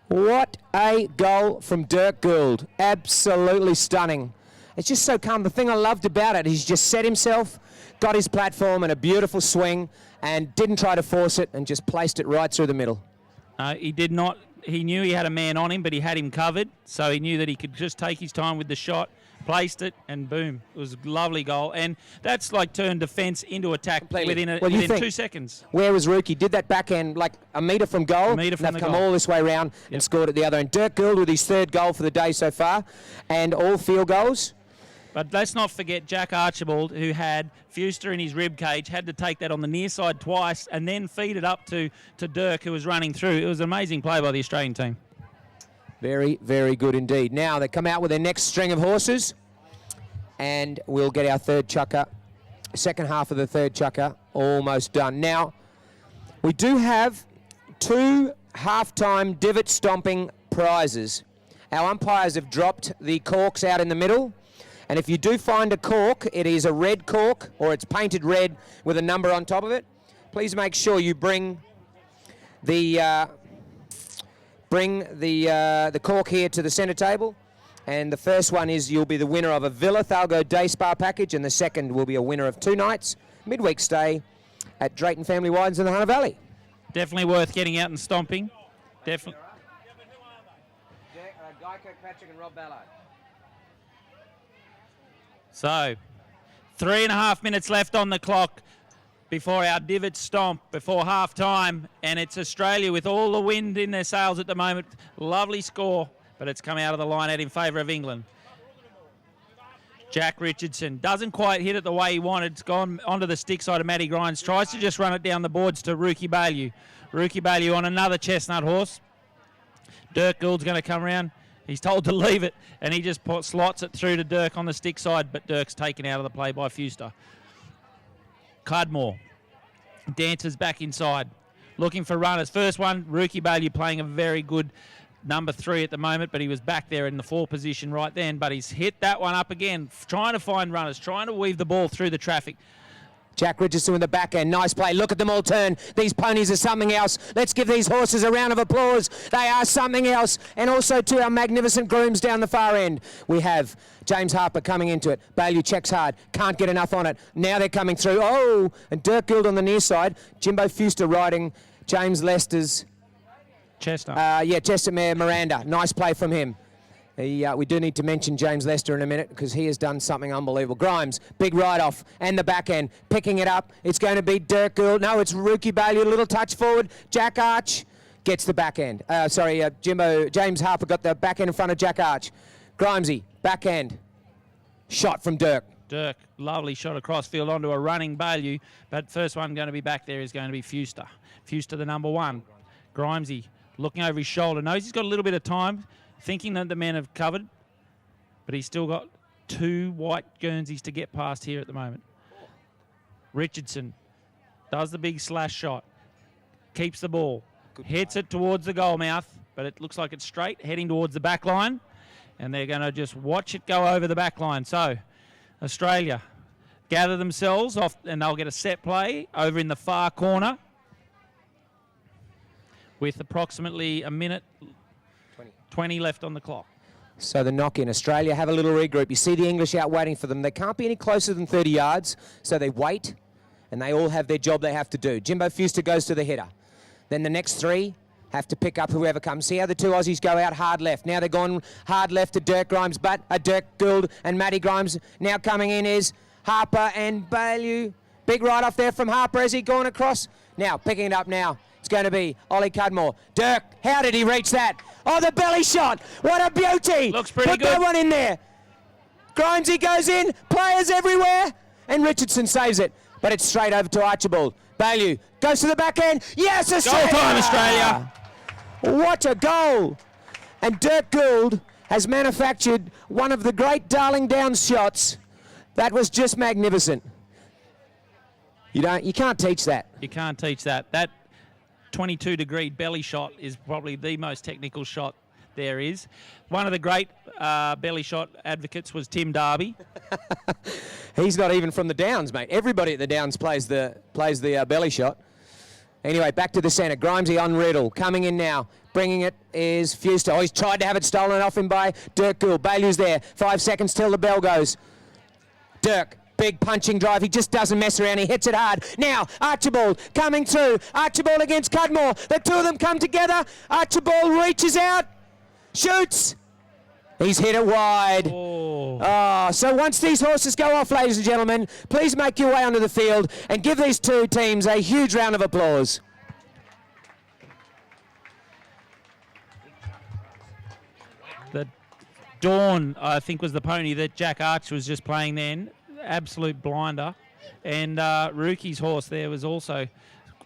What a goal from Dirk Gould. Absolutely stunning. It's just so calm. The thing I loved about it, he's just set himself, got his platform and a beautiful swing, and didn't try to force it and just placed it right through the middle. He did not. He knew he had a man on him, but he had him covered, so he knew that he could just take his time with the shot. Placed it, and boom. It was a lovely goal. And that's like turned defence into attack within 2 seconds. Where was Rookie? Did that backhand like a metre from goal? A metre from the come goal. all this way round and scored at the other end. Dirk Gould with his third goal for the day so far, and all field goals. But let's not forget Jack Archibald, who had Fuster in his rib cage, had to take that on the near side twice and then feed it up to Dirk, who was running through. It was an amazing play by the Australian team. Very, very good indeed. Now they come out with their next string of horses, and we'll get our third chukka, second half of the third chukka, almost done. Now, we do have 2 half-time divot stomping prizes. Our umpires have dropped the corks out in the middle, and if you do find a cork, it is a red cork, or it's painted red with a number on top of it. Please make sure you bring the cork here to the centre table. And the first one is you'll be the winner of a Villa Thalgo Day Spa package, and the second will be a winner of 2 nights, midweek stay at Drayton Family Wines in the Hunter Valley. Definitely worth getting out and stomping. Definitely. Guy Kirkpatrick and Rob Ballard. So, 3.5 minutes left on the clock before our divot stomp, before half time, and it's Australia with all the wind in their sails at the moment. Lovely score, but it's come out of the line out in favour of England. Jack Richardson doesn't quite hit it the way he wanted. It's gone onto the stick side of Matty Grimes. Tries to just run it down the boards to Rookie Bailey. Rookie Bailey on another chestnut horse. Dirk Gould's going to come around. He's told to leave it, and he just slots it through to Dirk on the stick side, but Dirk's taken out of the play by Fuster. Cudmore dances back inside, looking for runners. First one, Rookie Bailey playing a very good number 3 at the moment, but he was back there in the 4 position right then, but he's hit that one up again, trying to find runners, trying to weave the ball through the traffic. Jack Richardson in the back end. Nice play. Look at them all turn. These ponies are something else. Let's give these horses a round of applause. They are something else. And also to our magnificent grooms down the far end. We have James Harper coming into it. Bailey checks hard. Can't get enough on it. Now they're coming through. Oh, and Dirk Gould on the near side. Jimbo Fuster riding James Lester's Chestnut. Chestnut Mare Miranda. Nice play from him. We do need to mention James Lester in a minute because he has done something unbelievable. Grimes, big ride-off, and the back end, picking it up. It's going to be Dirk Gould. No, it's Rookie Bailey, a little touch forward. Jack Arch gets the back end. James Harper got the back end in front of Jack Arch. Grimesy, back end. Shot from Dirk. Dirk, lovely shot across field onto a running Bailey, but first one going to be back there is going to be Fuster. Fuster, the number 1. Grimesy looking over his shoulder. Knows he's got a little bit of time, thinking that the men have covered, but he's still got 2 white Guernseys to get past here at the moment. Richardson does the big slash shot, keeps the ball, hits it towards the goal mouth, but it looks like it's straight, heading towards the back line, and they're going to just watch it go over the back line. So Australia gather themselves off, and they'll get a set play over in the far corner with approximately a minute 20 left on the clock. So the knock-in. Australia have a little regroup. You see the English out waiting for them. They can't be any closer than 30 yards, so they wait, and they all have their job they have to do. Jimbo Fuster goes to the header. Then the next 3 have to pick up whoever comes. See how the 2 Aussies go out hard left. Now they're going hard left to Dirk Grimes, but Dirk Gould and Matty Grimes. Now coming in is Harper and Bailey. Big right off there from Harper as he gone across. Now picking it up now. It's going to be Ollie Cudmore. Dirk, how did he reach that? Oh, the belly shot. What a beauty. Looks pretty good. Put that one in there. Grimesy goes in. Players everywhere. And Richardson saves it. But it's straight over to Archibald. Bailey goes to the back end. Yes, Australia. Goal time, Australia. What a goal. And Dirk Gould has manufactured one of the great Darling Downs shots. That was just magnificent. You can't teach that. You can't teach that. That 22-degree belly shot is probably the most technical shot there is. One of the great belly shot advocates was Tim Darby. He's not even from the Downs, mate. Everybody at the Downs plays the belly shot. Anyway, back to the centre. Grimesy on Riddle. Coming in now. Bringing it is Fuster. Oh, he's tried to have it stolen off him by Dirk Gould. Bailey's there. 5 seconds till the bell goes. Dirk. Big punching drive. He just doesn't mess around. He hits it hard. Now, Archibald coming through. Archibald against Cudmore. The 2 of them come together. Archibald reaches out. Shoots. He's hit it wide. Oh, so once these horses go off, ladies and gentlemen, please make your way onto the field and give these 2 teams a huge round of applause. The Dawn, I think, was the pony that Jack Arch was just playing then. Absolute blinder. And Ruki's horse there was also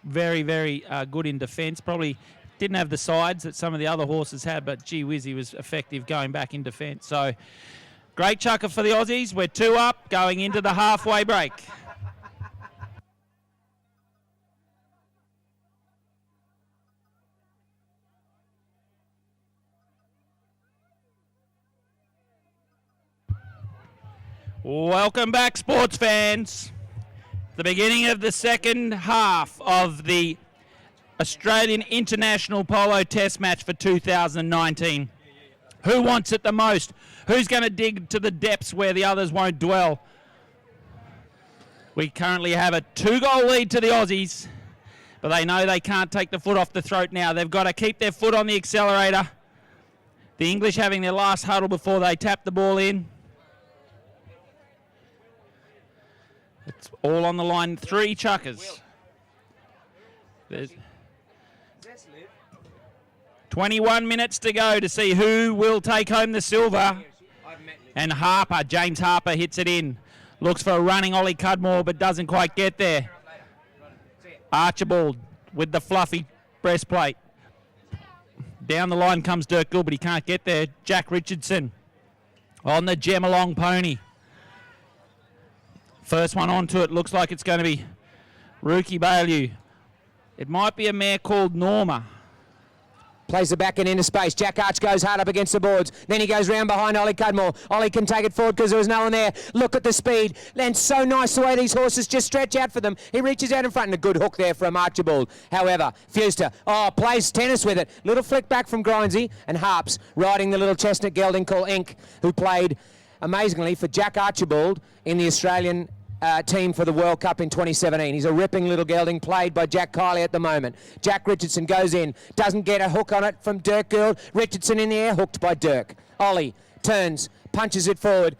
very, very good in defence. Probably didn't have the sides that some of the other horses had, but gee whiz, he was effective going back in defence. So great chukka for the Aussies. We're 2 up going into the halfway break. Welcome back, sports fans. The beginning of the second half of the Australian International Polo Test match for 2019. Who wants it the most? Who's going to dig to the depths where the others won't dwell? We currently have a 2-goal lead to the Aussies, but they know they can't take the foot off the throat now. They've got to keep their foot on the accelerator. The English having their last huddle before they tap the ball in. It's all on the line. 3 chukkers. There's 21 minutes to go to see who will take home the silver. And Harper, James Harper, hits it in. Looks for a running Ollie Cudmore, but doesn't quite get there. Archibald with the fluffy breastplate. Down the line comes Dirk Gould, but he can't get there. Jack Richardson on the Gemalong pony. First one onto it, looks like it's going to be Ruki Bailey. It might be a mare called Norma. Plays the back and into space. Jack Arch goes hard up against the boards. Then he goes round behind Ollie Cudmore. Ollie can take it forward because there was no one there. Look at the speed. And so nice the way these horses just stretch out for them. He reaches out in front and a good hook there from Archibald. However, Fuster, plays tennis with it. Little flick back from Grimesy and Harps riding the little chestnut gelding called Ink, who played amazingly for Jack Archibald in the Australian team for the World Cup in 2017. He's a ripping little gelding played by Jack Kiley at the moment. Jack Richardson goes in, doesn't get a hook on it from Dirk Gould. Richardson in the air, hooked by Dirk. Ollie turns, punches it forward,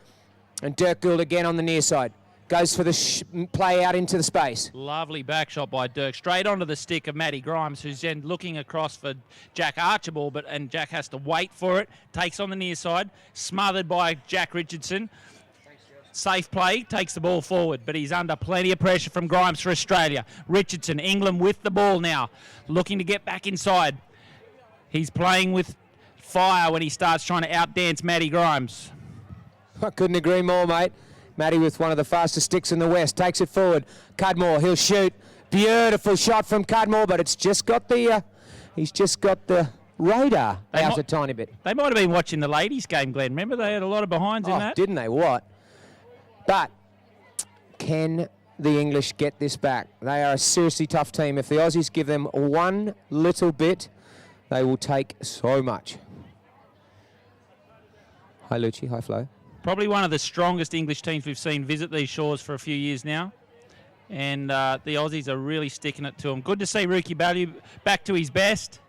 and Dirk Gould again on the near side. Goes for the play out into the space. Lovely back shot by Dirk, straight onto the stick of Matty Grimes, who's then looking across for Jack Archibald, and Jack has to wait for it. Takes on the near side, smothered by Jack Richardson. Safe play, takes the ball forward, but he's under plenty of pressure from Grimes for Australia. Richardson, England with the ball now, looking to get back inside. He's playing with fire when he starts trying to outdance Matty Grimes. I couldn't agree more, mate. Matty with one of the fastest sticks in the West. Takes it forward. Cudmore, he'll shoot. Beautiful shot from Cudmore, but it's just got the... he's just got the radar out a tiny bit. They might have been watching the ladies' game, Glenn. Remember, they had a lot of behinds in that? Didn't they? What? But can the English get this back? They are a seriously tough team. If the Aussies give them one little bit, they will take so much. Hi, Lucci. Hi, Flo. Probably one of the strongest English teams we've seen visit these shores for a few years now. And the Aussies are really sticking it to them. Good to see Rookie Ballew back to his best.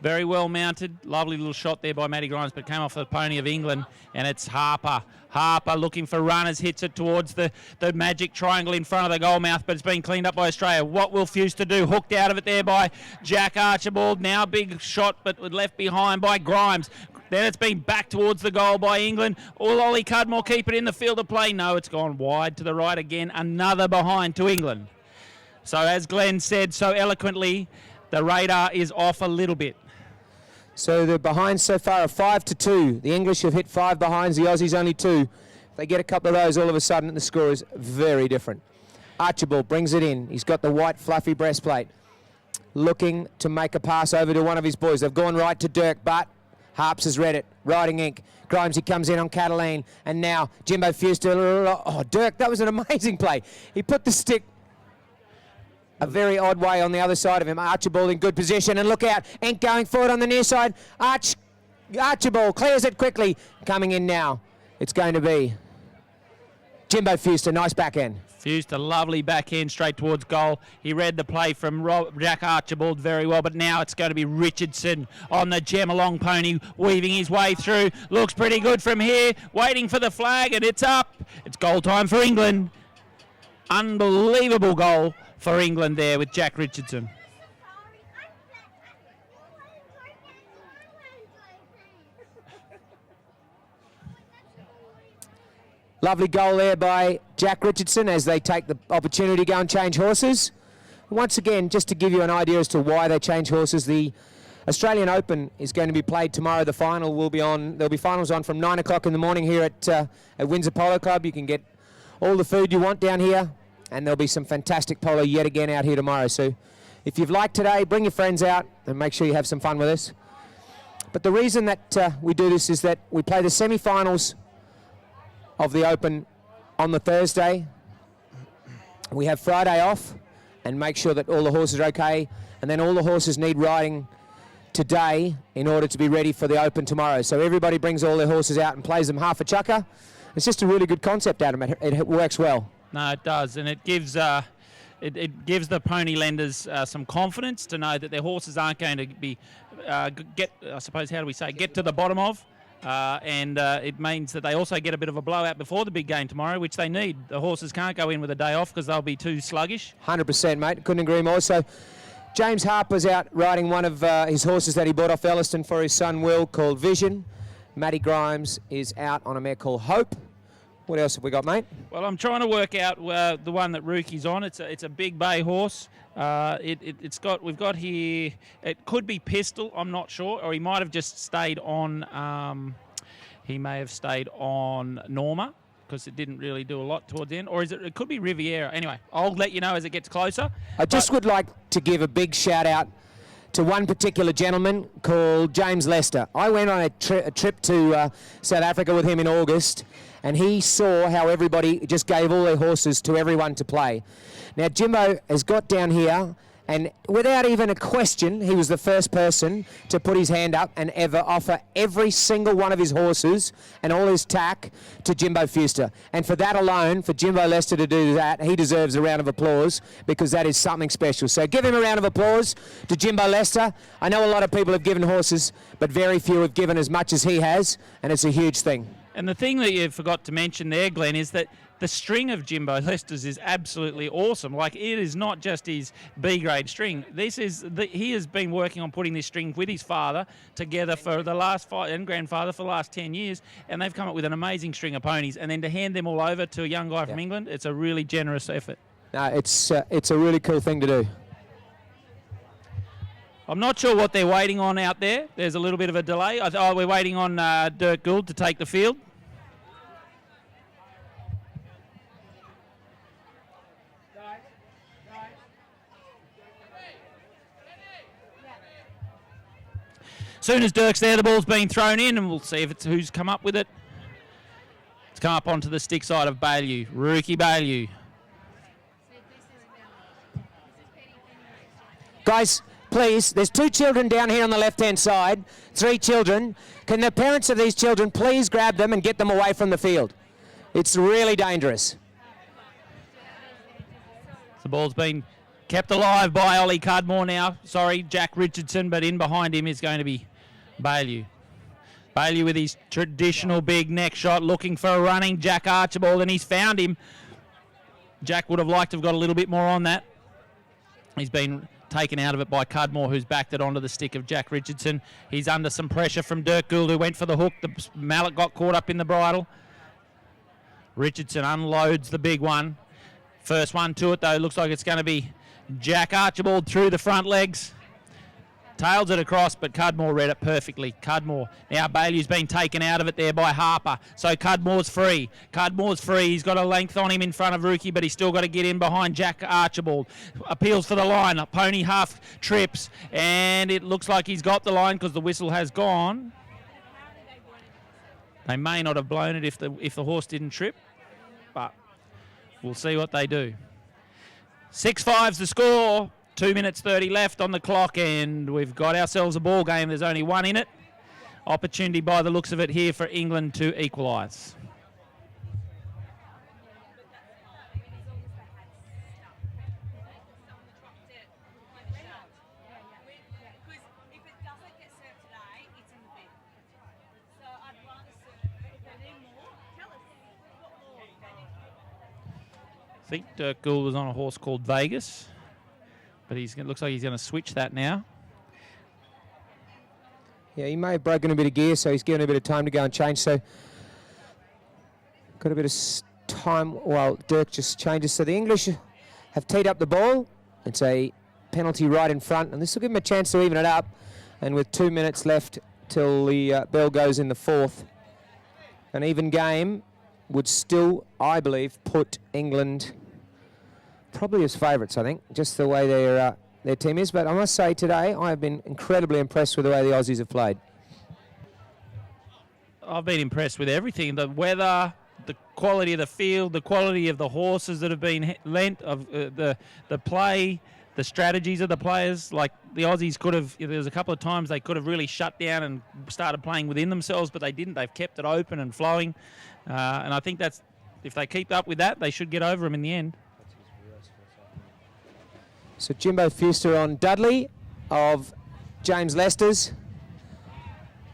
Very well mounted. Lovely little shot there by Matty Grimes, but came off the pony of England. And it's Harper. Harper looking for runners, hits it towards the magic triangle in front of the goal mouth, but it's been cleaned up by Australia. What will Fuse to do? Hooked out of it there by Jack Archibald. Now big shot, but left behind by Grimes. Then it's been back towards the goal by England. Ollie Cudmore keep it in the field of play. No, it's gone wide to the right again. Another behind to England. So as Glenn said so eloquently, the radar is off a little bit. So the behinds so far are 5-2. The English have hit 5 behinds, the Aussies only 2. If they get a couple of those, all of a sudden the score is very different. Archibald brings it in. He's got the white fluffy breastplate. Looking to make a pass over to one of his boys. They've gone right to Dirk, but Harps has read it. Riding ink. Grimes, he comes in on Cataline. And now Jimbo Fuster. Oh, Dirk, that was an amazing play. He put the stick a very odd way on the other side of him. Archibald in good position, and look out, Ink going forward on the near side. Archibald clears it quickly. Coming in now, it's going to be Jimbo Fuster. Nice backhand. Fuster, lovely backhand straight towards goal. He read the play from Jack Archibald very well, but now it's going to be Richardson on the Gemalong pony, weaving his way through. Looks pretty good from here, waiting for the flag, and it's up. It's goal time for England. Unbelievable goal for England there with Jack Richardson. Lovely goal there by Jack Richardson as they take the opportunity to go and change horses. Once again, just to give you an idea as to why they change horses, the Australian Open is going to be played tomorrow. The final will be on. There'll be finals on from 9 o'clock in the morning here at Windsor Polo Club. You can get all the food you want down here, and there'll be some fantastic polo yet again out here tomorrow. So if you've liked today, bring your friends out and make sure you have some fun with us. But the reason that we do this is that we play the semi-finals of the Open on the Thursday. We have Friday off and make sure that all the horses are okay, and then all the horses need riding today in order to be ready for the Open tomorrow. So everybody brings all their horses out and plays them half a chukka. It's just a really good concept, Adam. It works well. No, it does, and it gives it gives the pony lenders some confidence to know that their horses aren't going to be get to the bottom of, and it means that they also get a bit of a blowout before the big game tomorrow, which they need. The horses can't go in with a day off because they'll be too sluggish. 100%, mate. Couldn't agree more. So James Harper's out riding one of his horses that he bought off Elliston for his son Will, called Vision. Matty Grimes is out on a mare called Hope. What else have we got, mate? Well, I'm trying to work out the one that Rookie's on. It's a big bay horse. We've got here. It could be Pistol. I'm not sure, or he might have just stayed on. He may have stayed on Norma because it didn't really do a lot towards the end, or it could be Riviera. Anyway, I'll let you know as it gets closer. I just would like to give a big shout out to one particular gentleman called James Lester. I went on a trip to South Africa with him in August, and he saw how everybody just gave all their horses to everyone to play. Now, Jimbo has got down here, and without even a question, he was the first person to put his hand up and ever offer every single one of his horses and all his tack to Jimbo Fuster. And for that alone, for Jimbo Lester to do that, he deserves a round of applause, because that is something special. So give him a round of applause to Jimbo Lester. I know a lot of people have given horses, but very few have given as much as he has, and it's a huge thing. And the thing that you forgot to mention there, Glenn, is that the string of Jimbo Lester's is absolutely awesome. Like, it is not just his B-grade string. He has been working on putting this string with his father together for the last and grandfather for the last 10 years, and they've come up with an amazing string of ponies. And then to hand them all over to a young guy from England, it's a really generous effort. No, it's a really cool thing to do. I'm not sure what they're waiting on out there. There's a little bit of a delay. We're waiting on Dirk Gould to take the field. Soon as Dirk's there, the ball's been thrown in, and we'll see if it's who's come up with it. It's come up onto the stick side of Bailey. Rookie Bailey. Guys, please, there's 2 children down here on the left-hand side, 3 children. Can the parents of these children please grab them and get them away from the field? It's really dangerous. The ball's been kept alive by Ollie Cudmore now. Sorry, Jack Richardson, but in behind him is going to be Bailey. Bailey with his traditional big neck shot, looking for a running Jack Archibald, and he's found him. Jack would have liked to have got a little bit more on that. He's been taken out of it by Cudmore, who's backed it onto the stick of Jack Richardson. He's under some pressure from Dirk Gould, who went for the hook. The mallet got caught up in the bridle. Richardson unloads the big one. First one to it, though, looks like it's going to be Jack Archibald through the front legs. Tails it across, but Cudmore read it perfectly. Cudmore. Now Bailey's been taken out of it there by Harper. So Cudmore's free. Cudmore's free. He's got a length on him in front of Rookie, but he's still got to get in behind Jack Archibald. Appeals for the line. Pony half trips, and it looks like he's got the line because the whistle has gone. They may not have blown it if the horse didn't trip, but we'll see what they do. 6-5's the score. 2 minutes 30 left on the clock, and we've got ourselves a ball game. There's only one in it. Opportunity by the looks of it here for England to equalise. I think Dirk Gould was on a horse called Vegas, but it looks like he's going to switch that now. Yeah, he may have broken a bit of gear, so he's given a bit of time to go and change. So got a bit of time while Dirk just changes. So the English have teed up the ball. It's a penalty right in front, and this will give them a chance to even it up. And with 2 minutes left till the bell goes in the fourth, an even game would still, I believe, put England probably as favourites, I think, just the way their team is. But I must say today, I have been incredibly impressed with the way the Aussies have played. I've been impressed with everything. The weather, the quality of the field, the quality of the horses that have been lent, of the play, the strategies of the players. Like the Aussies could have, there was a couple of times they could have really shut down and started playing within themselves, but they didn't. They've kept it open and flowing. And I think that's, if they keep up with that, they should get over them in the end. So Jimbo Fuster on Dudley of James Lester's.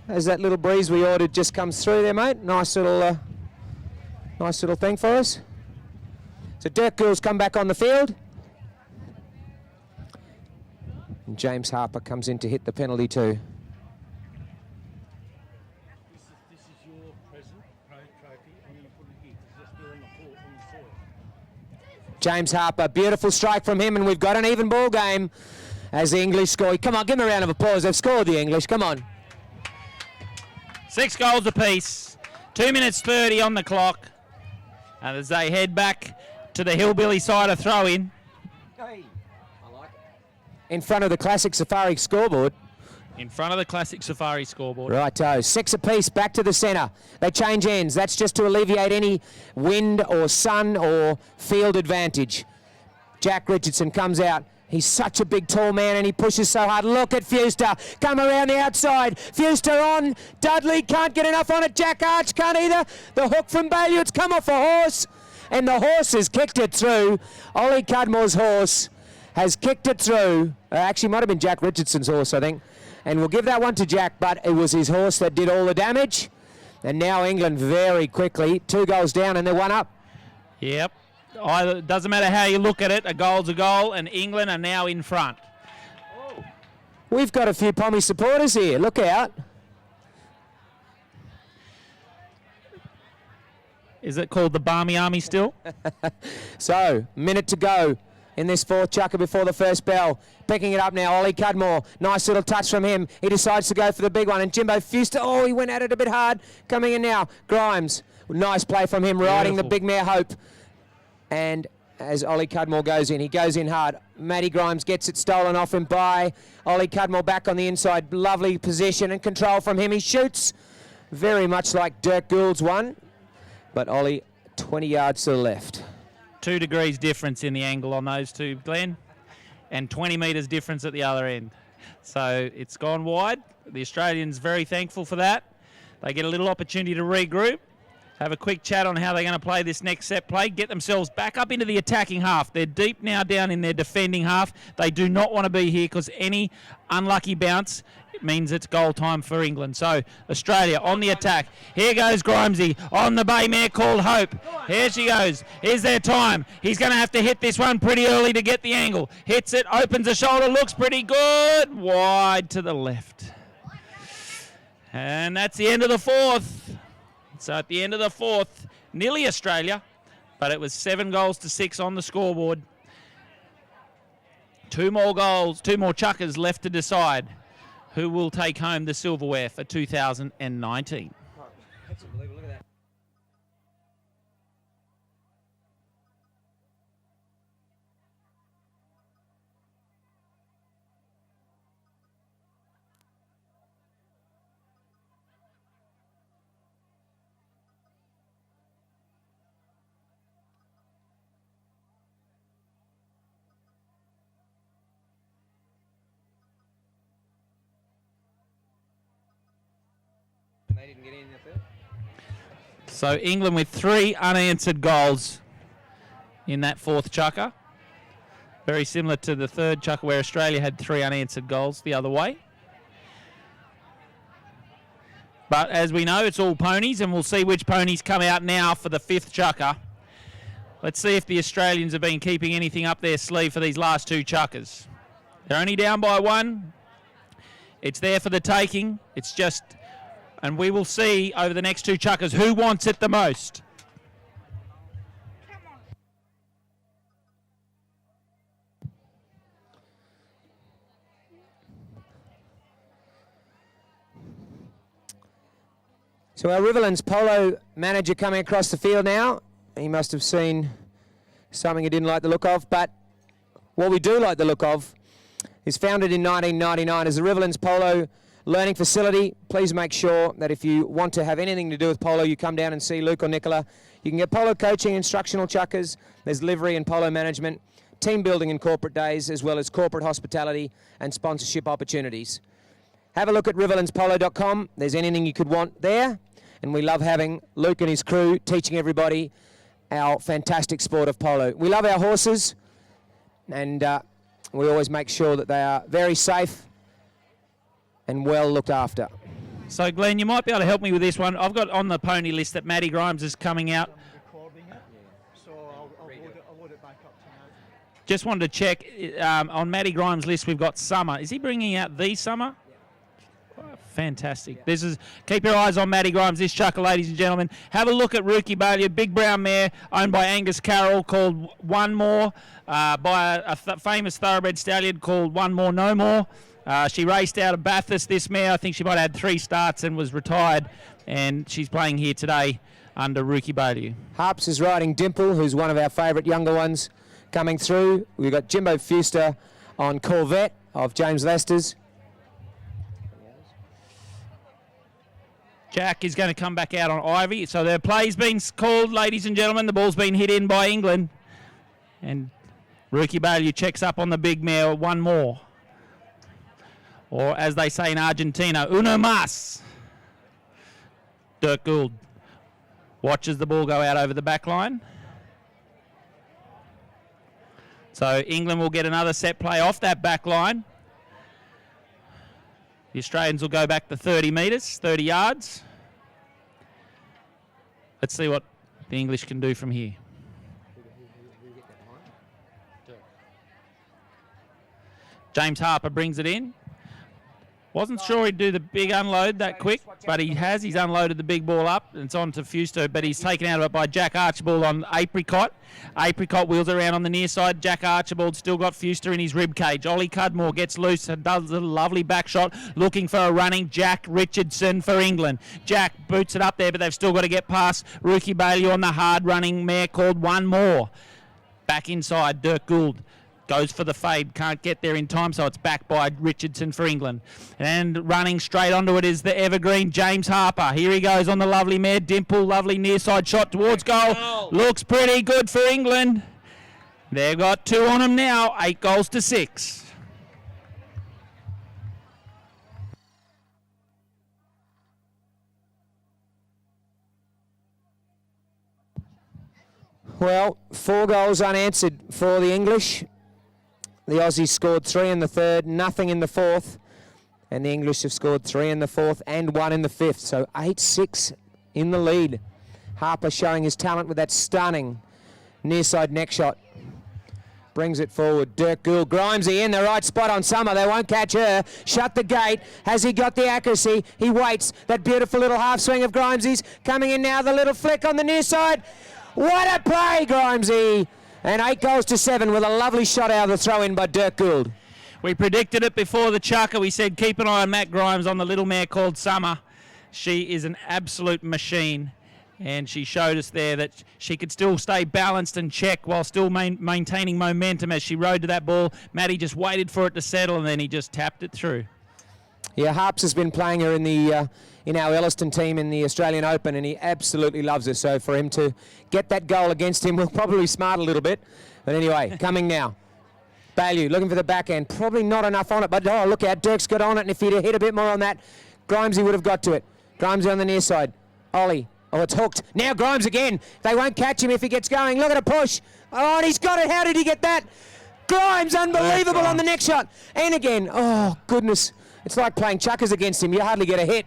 As that little breeze we ordered just comes through there, mate. Nice little thing for us. So Dirk Gould's come back on the field. And James Harper comes in to hit the penalty too. This is your present trophy, and you're going to put it here because you're still on the soil. James Harper, beautiful strike from him, and we've got an even ball game as the English score. Come on, give them a round of applause. They've scored, the English. Come on. 6 goals apiece. 2 minutes 30 on the clock. And as they head back to the hillbilly side of throw-in. In front of the Classic Safari scoreboard. In front of the Classic Safari scoreboard. Righto, 6 apiece, back to the centre. They change ends. That's just to alleviate any wind or sun or field advantage. Jack Richardson comes out. He's such a big, tall man, and he pushes so hard. Look at Fuster. Come around the outside. Fuster on. Dudley can't get enough on it. Jack Arch can't either. The hook from Bailey. It's come off a horse, and the horse has kicked it through. Ollie Cudmore's horse has kicked it through. Actually, might have been Jack Richardson's horse, I think. And we'll give that one to Jack, but it was his horse that did all the damage. And now England very quickly, 2 goals down, and they're 1 up. Yep. It doesn't matter how you look at it, a goal's a goal, and England are now in front. We've got a few Pommy supporters here. Look out. Is it called the Barmy Army still? So, minute to go. in this fourth chukka before the first bell. Picking it up now, Ollie Cudmore. Nice little touch from him. He decides to go for the big one. And Jimbo Fuster, oh, he went at it a bit hard. Coming in now, Grimes. Nice play from him, riding the big mare Hope. And as Ollie Cudmore goes in, he goes in hard. Matty Grimes gets it stolen off him by Ollie Cudmore back on the inside. Lovely position and control from him. He shoots very much like Dirk Gould's one. But Ollie, 20 yards to the left. 2 degrees difference in the angle on those two, Glenn, and 20 metres difference at the other end. So it's gone wide. The Australians very thankful for that. They get a little opportunity to regroup, have a quick chat on how they're going to play this next set play, get themselves back up into the attacking half. They're deep now down in their defending half. They do not want to be here because any unlucky bounce means it's goal time for England. So Australia on the attack. Here goes Grimesy on the bay mare called Hope. Here she goes. Here's their time. He's going to have to hit this one pretty early to get the angle. Hits it, opens the shoulder, looks pretty good. Wide to the left. And that's the end of the fourth. So at the end of the fourth, nearly Australia, but it was 7 goals to 6 on the scoreboard. 2 more goals, 2 more chukkers left to decide who will take home the silverware for 2019. That's unbelievable. Look at that. They didn't get in the third. So England with 3 unanswered goals in that fourth chukka. Very similar to the third chukka where Australia had 3 unanswered goals the other way. But as we know, it's all ponies, and we'll see which ponies come out now for the 5th chukka. Let's see if the Australians have been keeping anything up their sleeve for these last 2 chukkers. They're only down by 1. It's there for the taking. It's just... And we will see over the next 2 chukkers who wants it the most. So our Riverlands Polo manager coming across the field now. He must have seen something he didn't like the look of, but what we do like the look of is founded in 1999 as the Riverlands Polo Learning Facility. Please make sure that if you want to have anything to do with polo, you come down and see Luke or Nicola. You can get polo coaching, instructional chukkers, there's livery and polo management, team building and corporate days, as well as corporate hospitality and sponsorship opportunities. Have a look at riverlandspolo.com. There's anything you could want there. And we love having Luke and his crew teaching everybody our fantastic sport of polo. We love our horses, and we always make sure that they are very safe and well looked after. So Glenn, you might be able to help me with this one. I've got on the pony list that Matty Grimes is coming out. Recording it, so I'll load it back up tonight. Just wanted to check, on Matty Grimes' list we've got Summer. Is he bringing out the Summer? Fantastic. This is, keep your eyes on Matty Grimes, this chukka, ladies and gentlemen. Have a look at Rookie Bailey, a big brown mare owned by Angus Carroll called One More, by a famous thoroughbred stallion called One More No More. She raced out of Bathurst, this mare. I think she might have had 3 starts and was retired, and she's playing here today under Rookie Bailey. Harps is riding Dimple, who's one of our favourite younger ones coming through. We've got Jimbo Fuster on Corvette of James Lester's. Jack is going to come back out on Ivy. So their play's been called, ladies and gentlemen. The ball's been hit in by England. And Rookie Bailey checks up on the big mare, One More. Or as they say in Argentina, uno más. Dirk Gould watches the ball go out over the back line. So England will get another set play off that back line. The Australians will go back to 30 metres, 30 yards. Let's see what the English can do from here. James Harper brings it in. Wasn't sure he'd do the big unload that quick, but he has. He's unloaded the big ball up. It's on to Fusto, but he's taken out of it by Jack Archibald on Apricot. Apricot wheels around on the near side. Jack Archibald still got Fuster in his rib cage. Ollie Cudmore gets loose and does a lovely back shot, looking for a running Jack Richardson for England. Jack boots it up there, but they've still got to get past Rookie Bailey on the hard running mare called One More. Back inside, Dirk Gould goes for the fade, can't get there in time, so it's back by Richardson for England. And running straight onto it is the evergreen James Harper. Here he goes on the lovely mare, Dimple, lovely near side shot towards goal. Looks pretty good for England. They've got 2 on them now, 8 goals to 6. Well, 4 goals unanswered for the English. The Aussies scored 3 in the third, nothing in the fourth. And the English have scored 3 in the fourth and 1 in the fifth. So 8-6 in the lead. Harper showing his talent with that stunning near side neck shot. Brings it forward. Dirk Gould, Grimesy in the right spot on Summer. They won't catch her. Shut the gate. Has he got the accuracy? He waits. That beautiful little half swing of Grimesy's coming in now. The little flick on the near side. What a play, Grimesy! And 8 goals to 7 with a lovely shot out of the throw-in by Dirk Gould. We predicted it before the chukka. We said keep an eye on Matt Grimes on the little mare called Summer. She is an absolute machine. And she showed us there that she could still stay balanced and check while still maintaining momentum as she rode to that ball. Matty just waited for it to settle and then he just tapped it through. Yeah, Harps has been playing her in our Elliston team in the Australian Open, and he absolutely loves her. So for him to get that goal against him will probably smart a little bit. But anyway, coming now. Bailey looking for the backhand. Probably not enough on it, but oh, look out. Dirk's got on it, and if he'd have hit a bit more on that, Grimesy would have got to it. Grimesy on the near side. Ollie. Oh, it's hooked. Now Grimes again. They won't catch him if he gets going. Look at a push. Oh, and he's got it. How did he get that? Grimes, unbelievable on the next shot. And again. Oh, goodness. It's like playing chuckers against him. You hardly get a hit.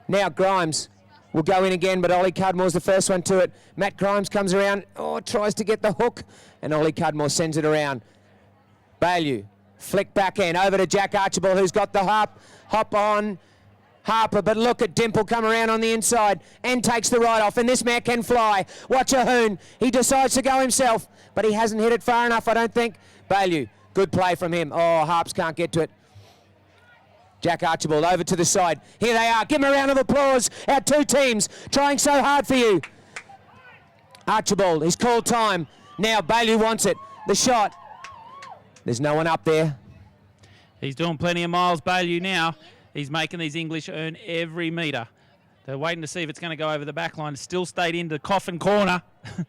Now Grimes will go in again, but Ollie Cudmore's the first one to it. Matt Grimes comes around. Oh, tries to get the hook. And Ollie Cudmore sends it around. Bailey. Flick backhand over to Jack Archibald, who's got the hop on Harper, but look at Dimple come around on the inside and takes the right off, and this mare can fly. Watch a hoon. He decides to go himself, but he hasn't hit it far enough, I don't think. Bailey, good play from him. Oh, Harps can't get to it. Jack Archibald over to the side. Here they are. Give them a round of applause. Our 2 teams trying so hard for you. Archibald, he's called time. Now Bailey wants it. The shot. There's no one up there. He's doing plenty of miles, Bailey, now. He's making these English earn every metre. They're waiting to see if it's going to go over the back line. Still stayed into coffin corner. And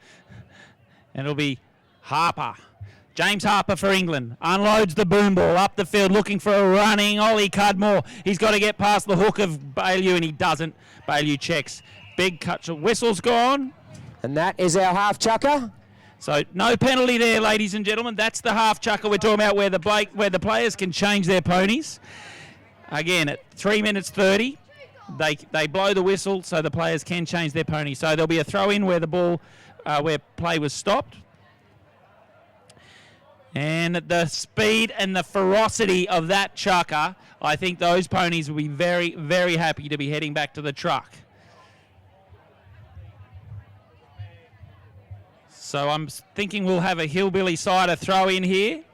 it'll be Harper. James Harper for England. Unloads the boom ball up the field looking for a running Ollie Cudmore. He's got to get past the hook of Bailey and he doesn't. Bailey checks. Big cut. Whistle's gone. And that is our half chucker. So no penalty there, ladies and gentlemen. That's the half chucker we're talking about where the players can change their ponies. Again, at 3 minutes 30, they blow the whistle so the players can change their pony. So there'll be a throw-in where the ball, where play was stopped. And the speed and the ferocity of that chukka, I think those ponies will be very, very happy to be heading back to the truck. So I'm thinking we'll have a hillbilly cider throw-in here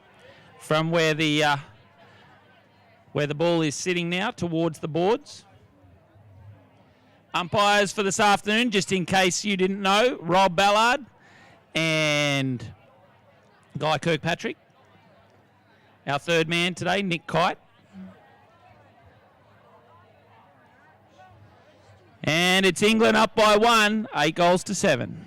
from where the ball is sitting now towards the boards. Umpires for this afternoon, just in case you didn't know, Rob Ballard and Guy Kirkpatrick. Our third man today, Nick Kite. And it's England up by 1, 8 goals to 7.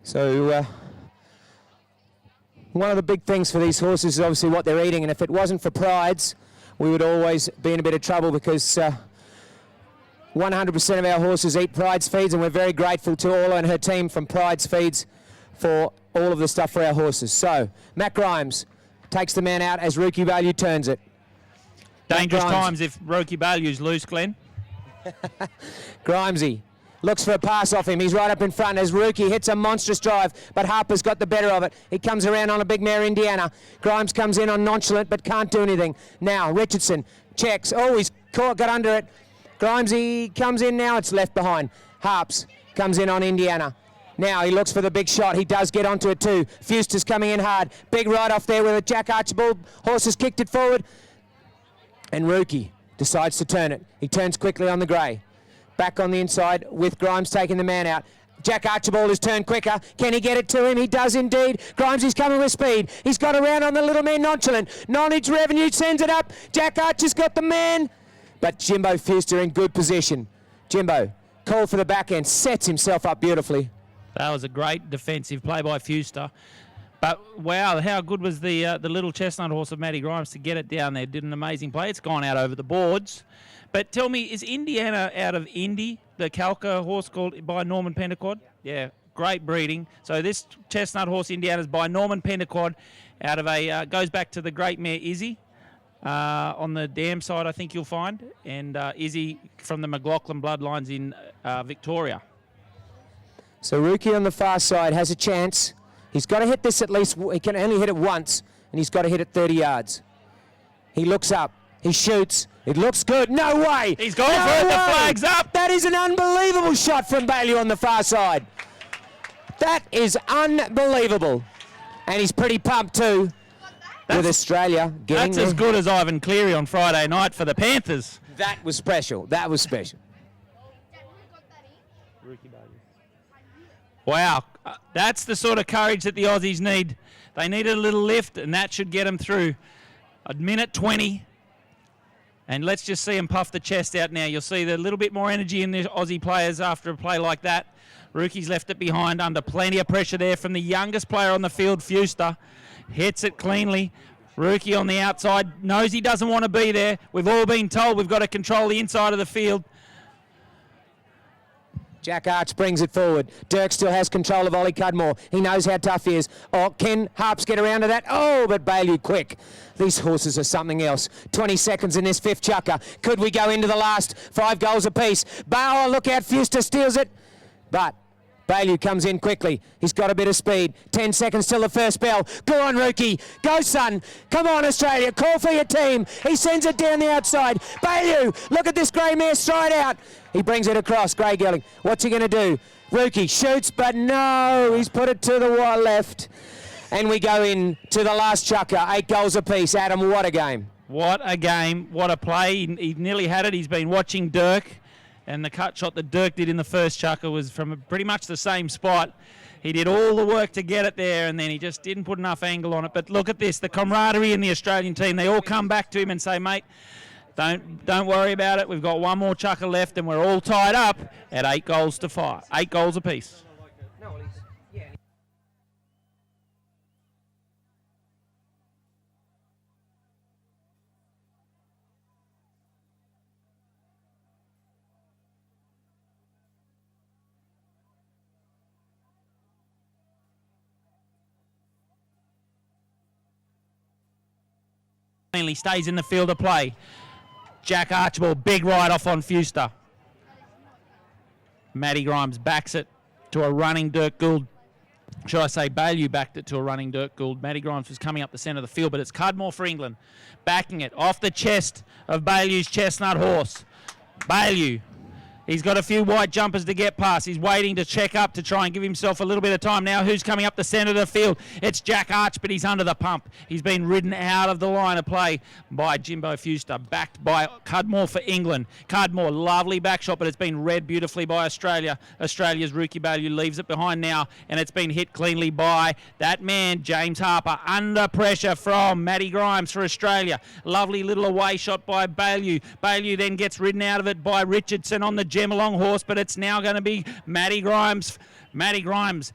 So one of the big things for these horses is obviously what they're eating, and if it wasn't for prides, we would always be in a bit of trouble, because 100% of our horses eat prides feeds, and we're very grateful to Orla and her team from Prides Feeds for all of the stuff for our horses. So Matt Grimes takes the man out as Rookie Value turns it. Dangerous times if Rookie Value's loose, Glenn. Grimesy looks for a pass off him. He's right up in front as Rookie hits a monstrous drive, but Harper's got the better of it. He comes around on a big mare, Indiana. Grimes comes in on Nonchalant, but can't do anything. Now Richardson checks. Oh, he's got under it. Grimesy comes in now. It's left behind. Harps comes in on Indiana. Now he looks for the big shot. He does get onto it too. Fuster's coming in hard. Big ride off there with a Jack Archibald. Horse has kicked it forward. And Rookie decides to turn it. He turns quickly on the grey. Back on the inside with Grimes taking the man out. Jack Archibald has turned quicker. Can he get it to him? He does indeed. Grimes is coming with speed. He's got around on the little man Nonchalant. Nonage Revenue sends it up. Jack Archer's got the man. But Jimbo Fuster in good position. Jimbo, call for the back end. Sets himself up beautifully. That was a great defensive play by Fuster. But, wow, how good was the little chestnut horse of Matty Grimes to get it down there. Did an amazing play. It's gone out over the boards. But tell me, is Indiana out of Indy, the Calca horse called by Norman Pentecourt? Yeah, great breeding. So this chestnut horse, Indiana's by Norman Pentecourt, out of a, goes back to the great mare Izzy. On the dam side, I think you'll find. And Izzy from the McLaughlin bloodlines in Victoria. So Rookie on the far side has a chance. He's got to hit this at least. He can only hit it once, and he's got to hit it 30 yards. He looks up. He shoots. It looks good. No way. He's going for it. The flag's up. That is an unbelievable shot from Bailey on the far side. That is unbelievable. And he's pretty pumped too with Australia getting That's there. as good as Ivan Cleary on Friday night for the Panthers. That was special. That was special. Wow, that's the sort of courage that the Aussies need. They need a little lift, and that should get them through. A minute 20, and let's just see them puff the chest out now. You'll see the little bit more energy in the Aussie players after a play like that. Rookie's left it behind under plenty of pressure there from the youngest player on the field, Fuster. Hits it cleanly. Rookie on the outside, knows he doesn't want to be there. We've all been told we've got to control the inside of the field. Jack Arch brings it forward. Dirk still has control of Ollie Cudmore. He knows how tough he is. Oh, can Harps get around to that? Oh, but Bailey quick. These horses are something else. 20 seconds in this fifth chukka. Could we go into the last 5 goals apiece? Bauer, look out, Fuster steals it. But Bailey comes in quickly. He's got a bit of speed. 10 seconds till the first bell. Go on, Rookie. Go, son. Come on, Australia. Call for your team. He sends it down the outside. Bailey, look at this grey mare stride out. He brings it across. Grey Gelling. What's he going to do? Rookie shoots, but no. He's put it to the left. And we go in to the last chukka. 8 goals apiece. Adam, what a game. What a game. What a play. He nearly had it. He's been watching Dirk. And the cut shot that Dirk did in the first chukka was from pretty much the same spot. He did all the work to get it there, and then he just didn't put enough angle on it. But look at this, the camaraderie in the Australian team. They all come back to him and say, mate, don't worry about it. We've got one more chukka left, and we're all tied up at 8 goals to 5. 8 goals apiece. Stays in the field of play. Jack Archibald, big ride off on Fuster. Matty Grimes backs it to a running Dirk Gould. Should I say Bailey backed it to a running Dirk Gould. Matty Grimes was coming up the centre of the field, but it's Cudmore for England. Backing it off the chest of Bailey's chestnut horse. Bailey. He's got a few white jumpers to get past. He's waiting to check up to try and give himself a little bit of time. Now who's coming up the centre of the field? It's Jack Arch, but he's under the pump. He's been ridden out of the line of play by Jimbo Fuster, backed by Cudmore for England. Cudmore, lovely back shot, but it's been read beautifully by Australia. Australia's Rookie Value leaves it behind now, and it's been hit cleanly by that man, James Harper. Under pressure from Matty Grimes for Australia. Lovely little away shot by Bailey. Bailey then gets ridden out of it by Richardson on the Gemalong horse, but it's now going to be Matty Grimes. Matty Grimes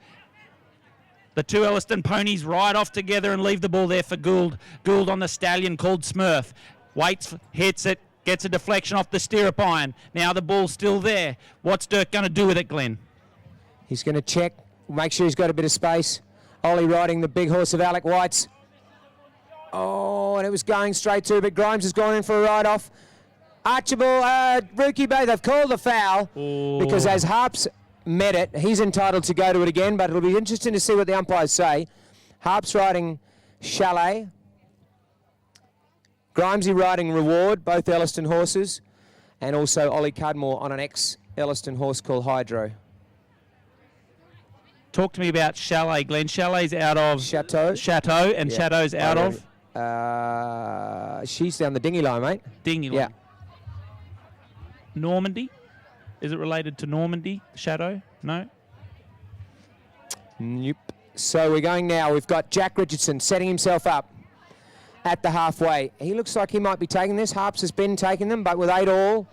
The two Elliston ponies ride off together and leave the ball there for Gould. Gould on the stallion called Smurf. Waits, hits it, gets a deflection off the stirrup iron. Now the ball's still there. What's Dirk going to do with it, Glenn? He's going to check, make sure he's got a bit of space. Ollie riding the big horse of Alec White's. Oh, and it was going straight to, but Grimes has gone in for a ride-off. Archibald, Rookie Bay, they've called the foul because as Harps met it, he's entitled to go to it again, but it'll be interesting to see what the umpires say. Harps riding Chalet. Grimesy riding Reward, both Elliston horses, and also Ollie Cudmore on an ex-Elliston horse called Hydro. Talk to me about Chalet, Glenn. Chalet's out of Chateau, and yeah. Shadow's out of she's down the dinghy line, mate. Dinghy line. Yeah. Normandy? Is it related to Normandy, Shadow? No? Nope. So we're going now. We've got Jack Richardson setting himself up at the halfway. He looks like he might be taking this. Harps has been taking them, but with 8 all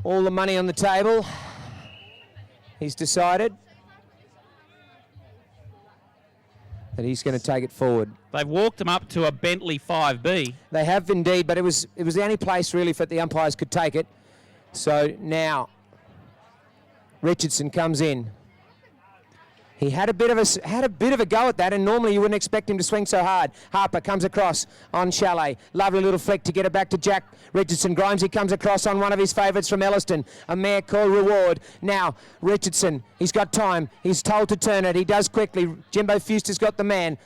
the money on the table, he's decided that he's going to take it forward. They've walked him up to a Bentley 5B. They have indeed, but it was the only place really for the umpires could take it. So now Richardson comes in. He had a bit of a go at that, and normally you wouldn't expect him to swing so hard. Harper comes across on Chalet. Lovely little flick to get it back to Jack Richardson. Grimesy comes across on one of his favourites from Elliston, a mare called Reward. Now Richardson, he's got time. He's told to turn it. He does quickly. Jimbo Fuster's got the man.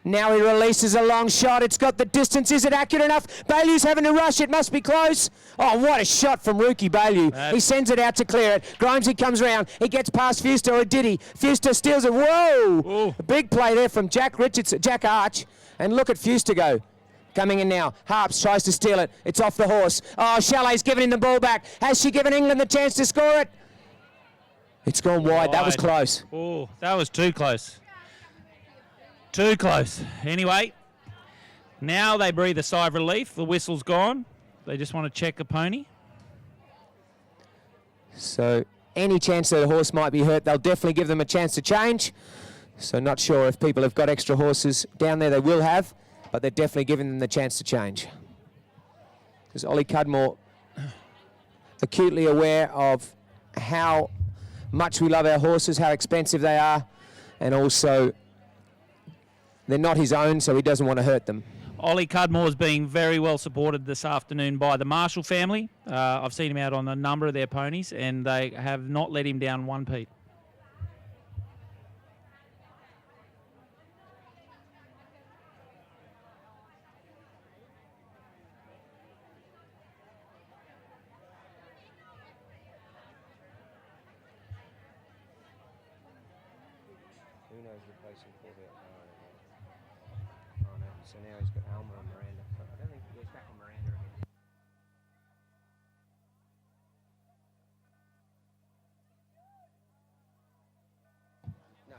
Now he releases a long shot. It's got the distance. Is it accurate enough? Bailey's having to rush. It must be close. Oh, what a shot from Rookie Bailey. He sends it out to clear it. Grimesy comes around. He gets past Fuster, or did he? Fuster steals it. Whoa! Ooh. A big play there from Jack Arch. And look at Fuster go. Coming in now. Harps tries to steal it. It's off the horse. Oh, Chalet's giving him the ball back. Has she given England the chance to score it? It's gone wide. That was close. Oh, that was too close. Too close. Anyway, now they breathe a sigh of relief. The whistle's gone. They just want to check the pony. So any chance that a horse might be hurt, they'll definitely give them a chance to change. So not sure if people have got extra horses down there. They will have, but they're definitely giving them the chance to change. Because Ollie Cudmore, acutely aware of how much we love our horses, how expensive they are, and also they're not his own, so he doesn't want to hurt them. Ollie Cudmore is being very well supported this afternoon by the Marshall family. I've seen him out on a number of their ponies, and they have not let him down one peat. Who knows replacing for that? Oh no, so now he's got Alma and Miranda. I don't think he's back on Miranda again. No,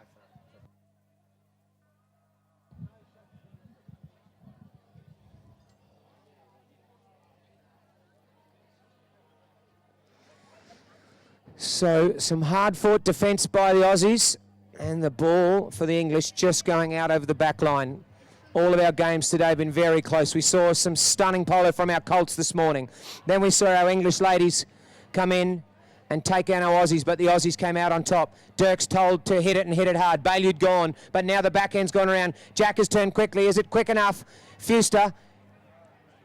so some hard-fought defence by the Aussies, and the ball for the English just going out over the back line. All of our games today have been very close. We saw some stunning polo from our Colts this morning. Then we saw our English ladies come in and take out our Aussies, but the Aussies came out on top. Dirk's told to hit it and hit it hard. Bailey'd gone, but now the back end's gone around. Jack has turned quickly. Is it quick enough? Fuster.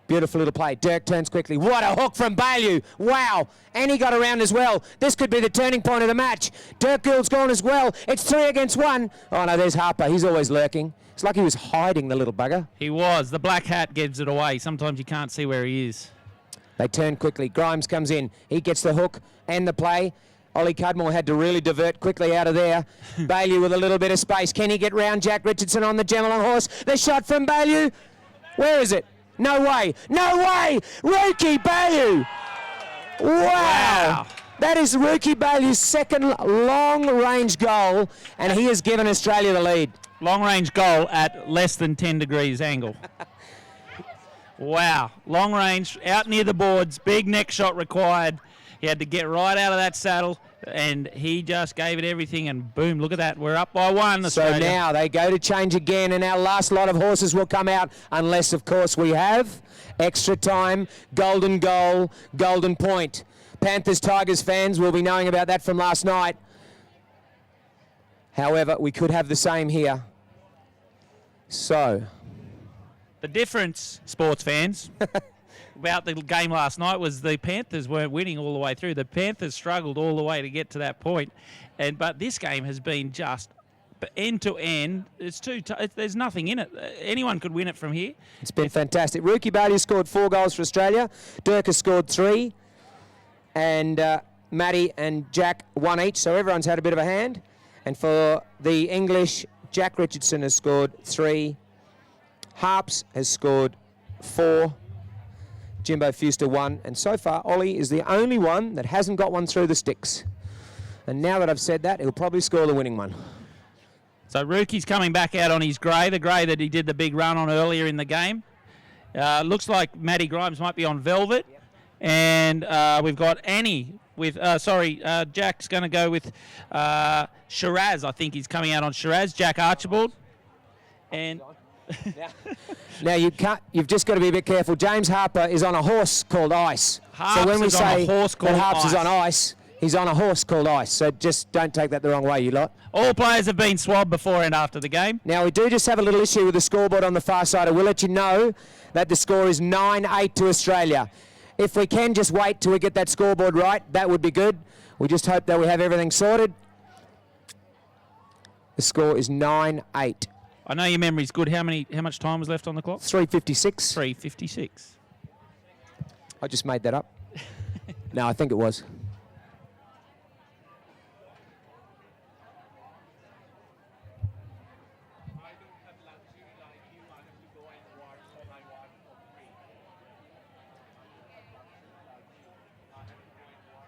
Beautiful little play. Dirk turns quickly. What a hook from Bailey. Wow. And he got around as well. This could be the turning point of the match. Dirk Gould's gone as well. It's 3 against 1. Oh, no, there's Harper. He's always lurking. It's like he was hiding, the little bugger. He was. The black hat gives it away. Sometimes you can't see where he is. They turn quickly. Grimes comes in. He gets the hook and the play. Ollie Cudmore had to really divert quickly out of there. Bailey with a little bit of space. Can he get round Jack Richardson on the Gemelon horse? The shot from Bailey. Where is it? No way. No way. Rookie Bailey. Wow. That is Rookie Bailey's second long-range goal, and he has given Australia the lead. Long-range goal at less than 10 degrees angle. Wow. Long range, out near the boards, big neck shot required. He had to get right out of that saddle, And he just gave it everything, and boom, look at that. We're up by 1, So Australia. now they go to change again, and our last lot of horses will come out, unless, of course, we have extra time, golden goal, golden point. Panthers, Tigers fans will be knowing about that from last night. However, we could have the same here. So, The difference, sports fans, about the game last night was the Panthers weren't winning all the way through. The Panthers struggled all the way to get to that point. But this game has been just end to end. There's nothing in it. Anyone could win it from here. it's been fantastic. Rookie Bailey scored 4 goals for Australia. Dirk has scored 3. And Matty and Jack 1 each, so everyone's had a bit of a hand. And for the English, Jack Richardson has scored 3. Harps has scored 4. Jimbo Fuster 1. And so far, Ollie is the only one that hasn't got one through the sticks. And now that I've said that, he'll probably score the winning one. So Rookie's coming back out on his grey, the grey that he did the big run on earlier in the game. Looks like Matty Grimes might be on velvet. Yep. And we've got Annie with, Jack's going to go with Shiraz. I think he's coming out on Shiraz, Jack Archibald. And now you've just got to be a bit careful. James Harper is on a horse called Ice. Harps so when we is on say a horse called that Harps Ice. is on ice, he's on a horse called Ice. So just don't take that the wrong way, you lot. All players have been swabbed before and after the game. Now we do just have a little issue with the scoreboard on the far side. I will let you know that the score is 9-8 to Australia. If we can just wait till we get that scoreboard right, that would be good. We just hope that we have everything sorted. The score is 9-8. I know your memory's good. How much time was left on the clock? 3:56. 3:56. I just made that up. No, I think it was.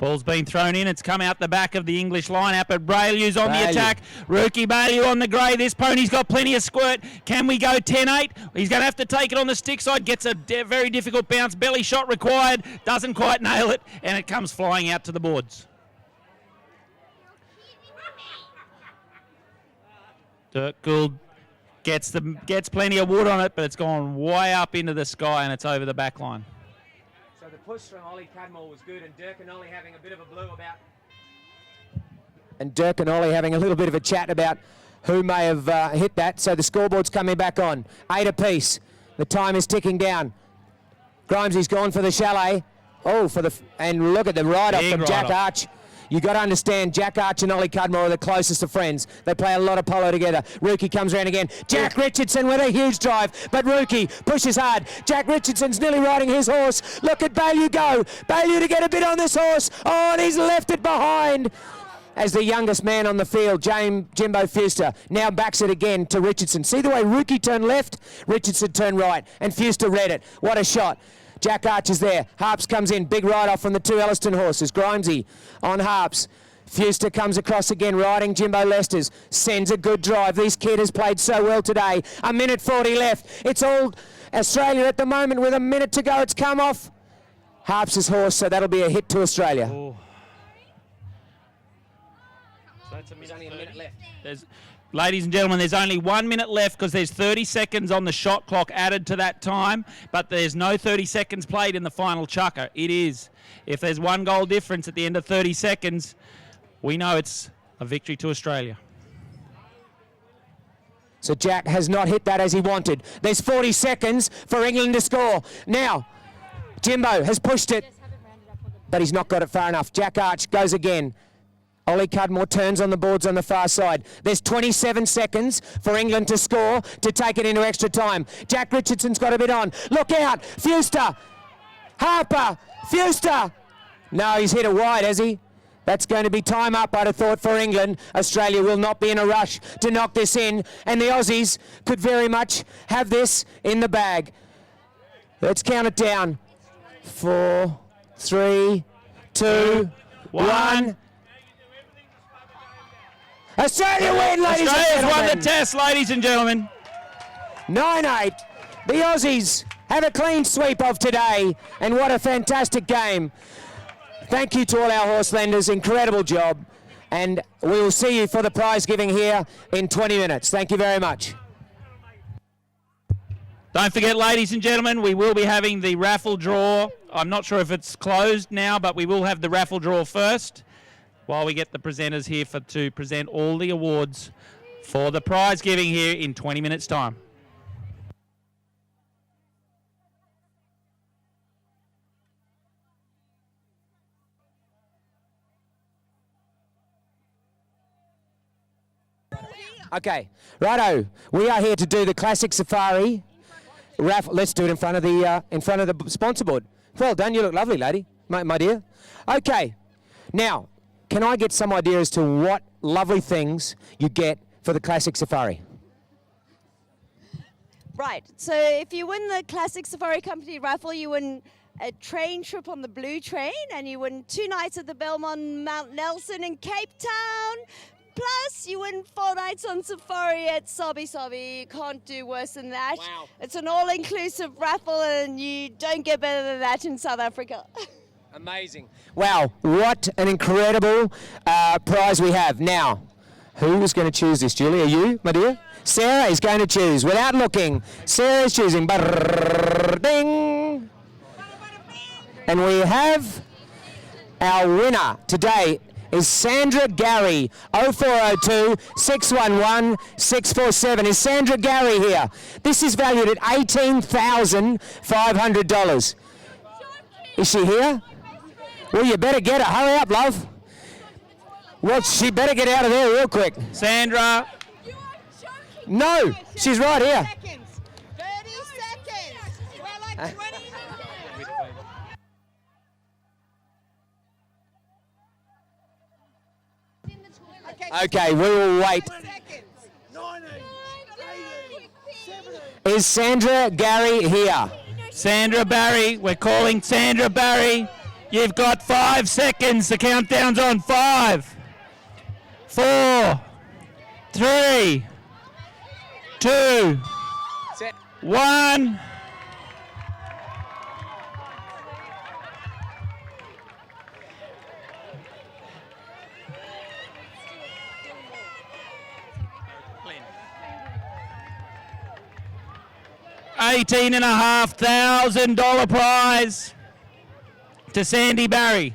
Ball's been thrown in. It's come out the back of the English lineup, but Braylew's on the attack. Rookie Bailey on the grey. This pony's got plenty of squirt. Can we go 10-8? He's going to have to take it on the stick side. Gets a very difficult bounce. Belly shot required. Doesn't quite nail it, and it comes flying out to the boards. Dirk Gould gets plenty of wood on it, but it's gone way up into the sky, and it's over the back line. So the push from Ollie Cudmore was good, and Dirk and Ollie having a bit of a blue about. And Dirk and Ollie having a little bit of a chat about who may have hit that. So the scoreboard's coming back on. 8 apiece. The time is ticking down. Grimesy's gone for the chalet. Oh, and look at the ride-off from Jack Arch. You got to understand, Jack Arch and Ollie Cudmore are the closest of friends. They play a lot of polo together. Rookie comes around again. Jack Richardson with a huge drive, but Rookie pushes hard. Jack Richardson's nearly riding his horse. Look at Bailey go. Bailey to get a bit on this horse. Oh, and he's left it behind. As the youngest man on the field, Jimbo Fuster now backs it again to Richardson. See the way Rookie turned left, Richardson turned right, and Fuster read it. What a shot. Jack Arch is there. Harps comes in. Big ride-off from the 2 Elliston horses. Grimesy on Harps. Fuster comes across again, riding Jimbo Lester's. Sends a good drive. This kid has played so well today. 1:40 left. It's all Australia at the moment with a minute to go. It's come off Harps' horse, so that'll be a hit to Australia. Oh. So that's There's only a minute left. Ladies and gentlemen, there's only 1 minute left because there's 30 seconds on the shot clock added to that time, but there's no 30 seconds played in the final chukka. It is. If there's 1 goal difference at the end of 30 seconds, we know it's a victory to Australia. So Jack has not hit that as he wanted. There's 40 seconds for England to score. Now, Jimbo has pushed it, but he's not got it far enough. Jack Arch goes again. Ollie Cudmore turns on the boards on the far side. There's 27 seconds for England to score to take it into extra time. Jack Richardson's got a bit on. Look out! Fuster! Harper! Fuster! No, he's hit it wide, has he? That's going to be time up, I'd have thought, for England. Australia will not be in a rush to knock this in, and the Aussies could very much have this in the bag. Let's count it down. 4, 3, 2, 1. Australia win, ladies and Australia's gentlemen. won the test, ladies and gentlemen. 9-8. The Aussies have a clean sweep of today, and what a fantastic game. Thank you to all our horse lenders. Incredible job. And we will see you for the prize giving here in 20 minutes. Thank you very much. Don't forget, ladies and gentlemen, we will be having the raffle draw. I'm not sure if it's closed now, but we will have the raffle draw first while we get the presenters here to present all the awards for the prize giving here in 20 minutes' time. Okay, righto. We are here to do the Classic Safari raffle. Let's do it in front of the sponsor board. Well done. You look lovely, lady, my dear. Okay, now can I get some idea as to what lovely things you get for the Classic Safari? Right, so if you win the Classic Safari Company raffle, you win a train trip on the Blue Train, and you win 2 nights at the Belmont Mount Nelson in Cape Town. Plus, you win 4 nights on safari at Sabi Sabi. You can't do worse than that. Wow. It's an all-inclusive raffle, and you don't get better than that in South Africa. Amazing. Wow, what an incredible prize we have. Now, who is going to choose this, Julie? Are you, my dear? Sarah is going to choose. Without looking, Sarah is choosing. Ding! And we have our winner today is Sandra Gary, 0402 611 647. Is Sandra Gary here? This is valued at $18,500. Is she here? Well, you better get her. Hurry up, love. Well, she better get out of there real quick. Sandra. No, she's right here. 30 seconds. We're like 20. Okay, we will wait. 19, 18, 17. Is Sandra Gary here? Sandra Barry. We're calling Sandra Barry. You've got 5 seconds. The countdown's on. 5, 4, 3, 2, 1. $18,500 prize to Sandy Barry.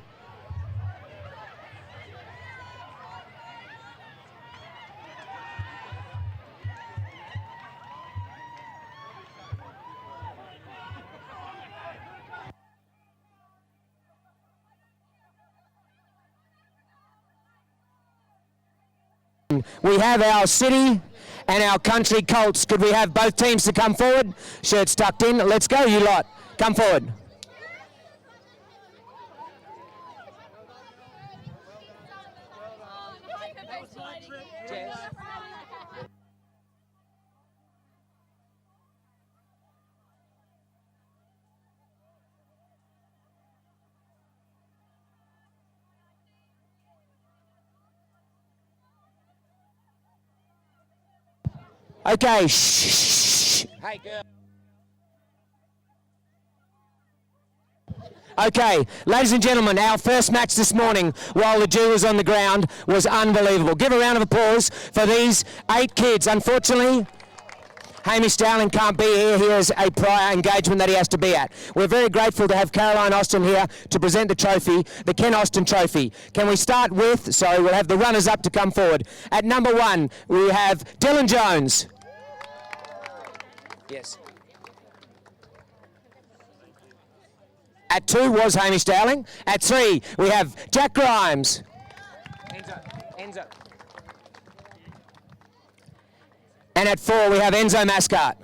We have our city and our country colts. Could we have both teams to come forward? Shirts tucked in. Let's go, you lot. Come forward. Okay, shh. Hey, girl. Okay, ladies and gentlemen, our first match this morning while the dew was on the ground was unbelievable. Give a round of applause for these 8 kids. Unfortunately, Hamish Dowling can't be here. He has a prior engagement that he has to be at. We're very grateful to have Caroline Austin here to present the trophy, the Ken Austin Trophy. Can we start with, we'll have the runners up to come forward. At number 1, we have Dylan Jones. Yes. At 2 was Hamish Dowling. At 3, we have Jack Grimes. Enzo. And at 4, we have Enzo Mascot.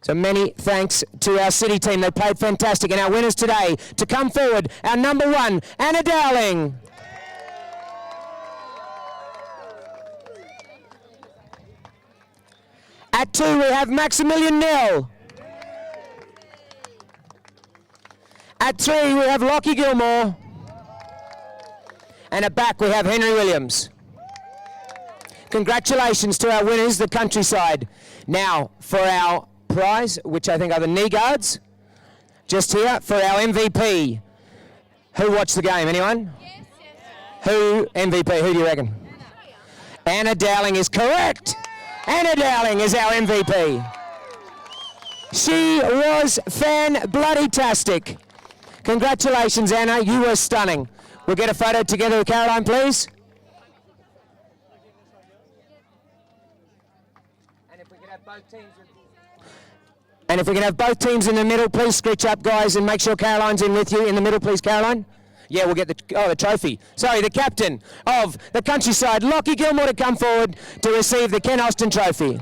So many thanks to our city team. They played fantastic. And our winners today, to come forward, our number 1, Anna Dowling. At 2, we have Maximilian Nell. At 3, we have Lockie Gilmore. And at back, we have Henry Williams. Congratulations to our winners, the countryside. Now, for our prize, which I think are the knee guards, just here for our MVP. Who watched the game? Anyone? Who MVP? Who do you reckon? Anna Dowling is correct. Anna Dowling is our MVP. She was fan-bloody-tastic. Congratulations, Anna. You were stunning. We'll get a photo together with Caroline, please. And if we can have both teams in the middle, please scritch up, guys, and make sure Caroline's in with you. In the middle, please, Caroline. Yeah, we'll get the trophy. Sorry, the captain of the Countryside, Lockie Gilmore, to come forward to receive the Ken Austin trophy.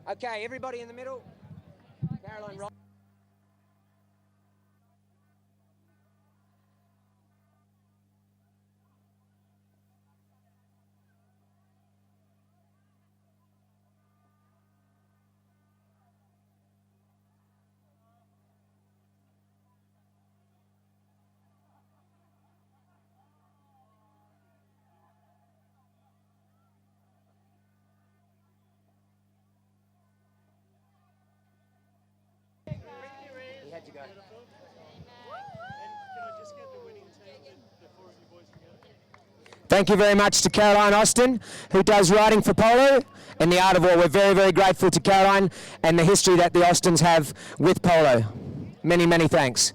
Okay, everybody in the middle. Caroline, right. Thank you very much to Caroline Austin, who does riding for Polo and the Art of War. We're very, very grateful to Caroline and the history that the Austins have with Polo. Many, many thanks.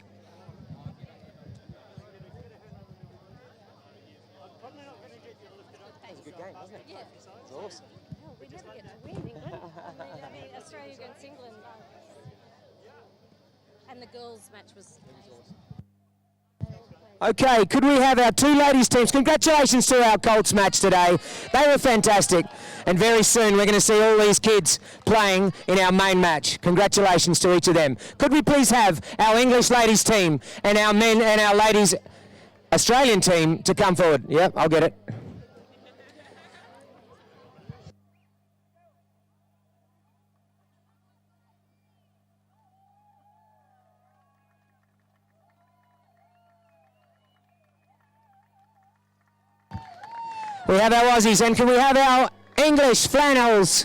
That was a good game, wasn't it? Yeah. It was awesome. Oh, we never get to win England. I mean, Australia against England. And the girls' match was awesome. Okay, could we have our two ladies teams? Congratulations to our Colts match today. They were fantastic. And very soon we're going to see all these kids playing in our main match. Congratulations to each of them. Could we please have our English ladies team and our men and our ladies Australian team to come forward? Yep, I'll get it. We have our Aussies, and can we have our English flannels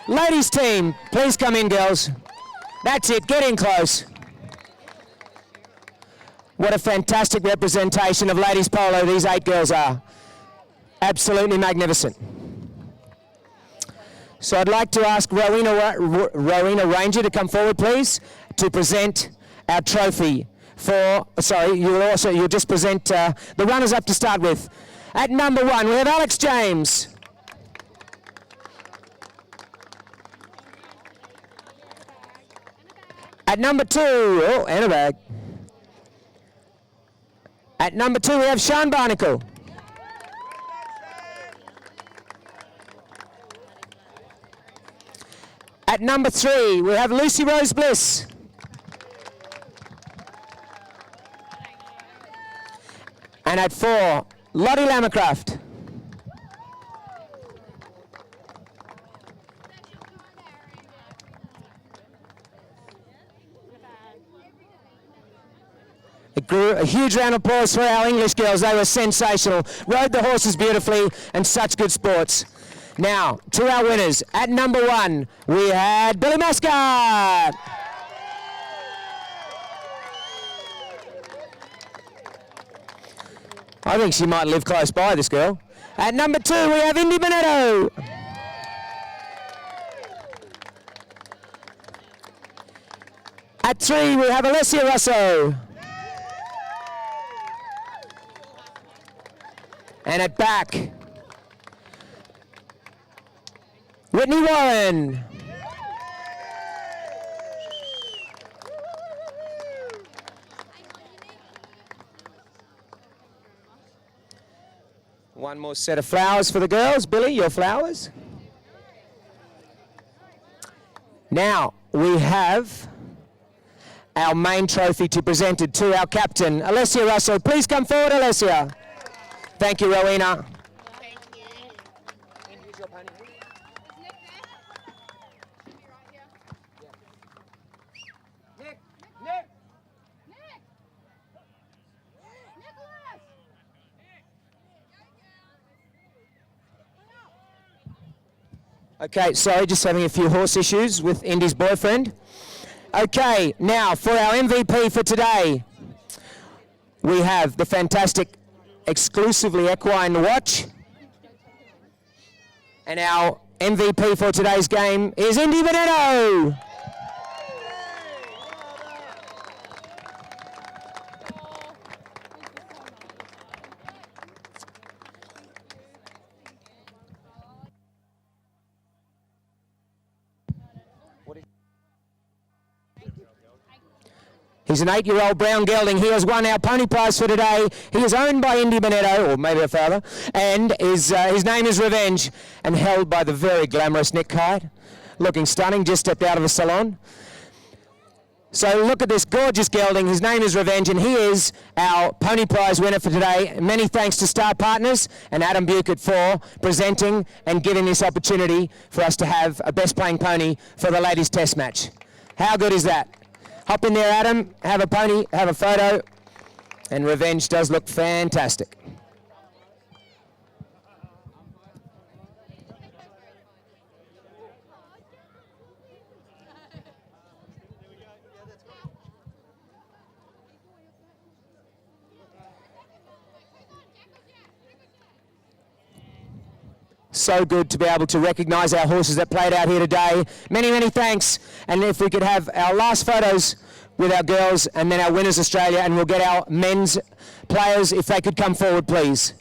ladies team? Please come in, girls. That's it, get in close. What a fantastic representation of ladies polo these 8 girls are. Absolutely magnificent. So I'd like to ask Rowena Ranger to come forward, please, to present our trophy for, sorry, you'll just present the runners-up to start with. At number 1, we have Alex James. At number 2, oh, and a bag. At number 2, we have Sean Barnacle. At number 3, we have Lucy Rose Bliss. And at 4, Lottie Lamacraft. A huge round of applause for our English girls. They were sensational. Rode the horses beautifully and such good sports. Now, to our winners. At number 1, we had Billy Mascot. I think she might live close by, this girl. At number 2, we have Indy Bonetto. At 3, we have Alessia Russo. And at back, Whitney Warren. One more set of flowers for the girls. Billy, your flowers. Now, we have our main trophy to present it to our captain, Alessia Russo. Please come forward, Alessia. Thank you, Rowena. Thank you. Okay, sorry, just having a few horse issues with Indy's boyfriend. Okay, now for our MVP for today, we have the fantastic exclusively equine watch. And our MVP for today's game is Indy Benedetto. He's an 8-year-old brown gelding. He has won our pony prize for today. He is owned by Indy Benedetto, or maybe a father, and his name is Revenge, and held by the very glamorous Nick Kite, looking stunning, just stepped out of the salon. So look at this gorgeous gelding. His name is Revenge, and he is our pony prize winner for today. Many thanks to Star Partners and Adam Buchert for presenting and giving this opportunity for us to have a best playing pony for the ladies' test match. How good is that? Hop in there, Adam, have a pony, have a photo, and Revenge does look fantastic. So good to be able to recognise our horses that played out here today. Many, many thanks. And if we could have our last photos with our girls and then our winners Australia, and we'll get our men's players, if they could come forward, please.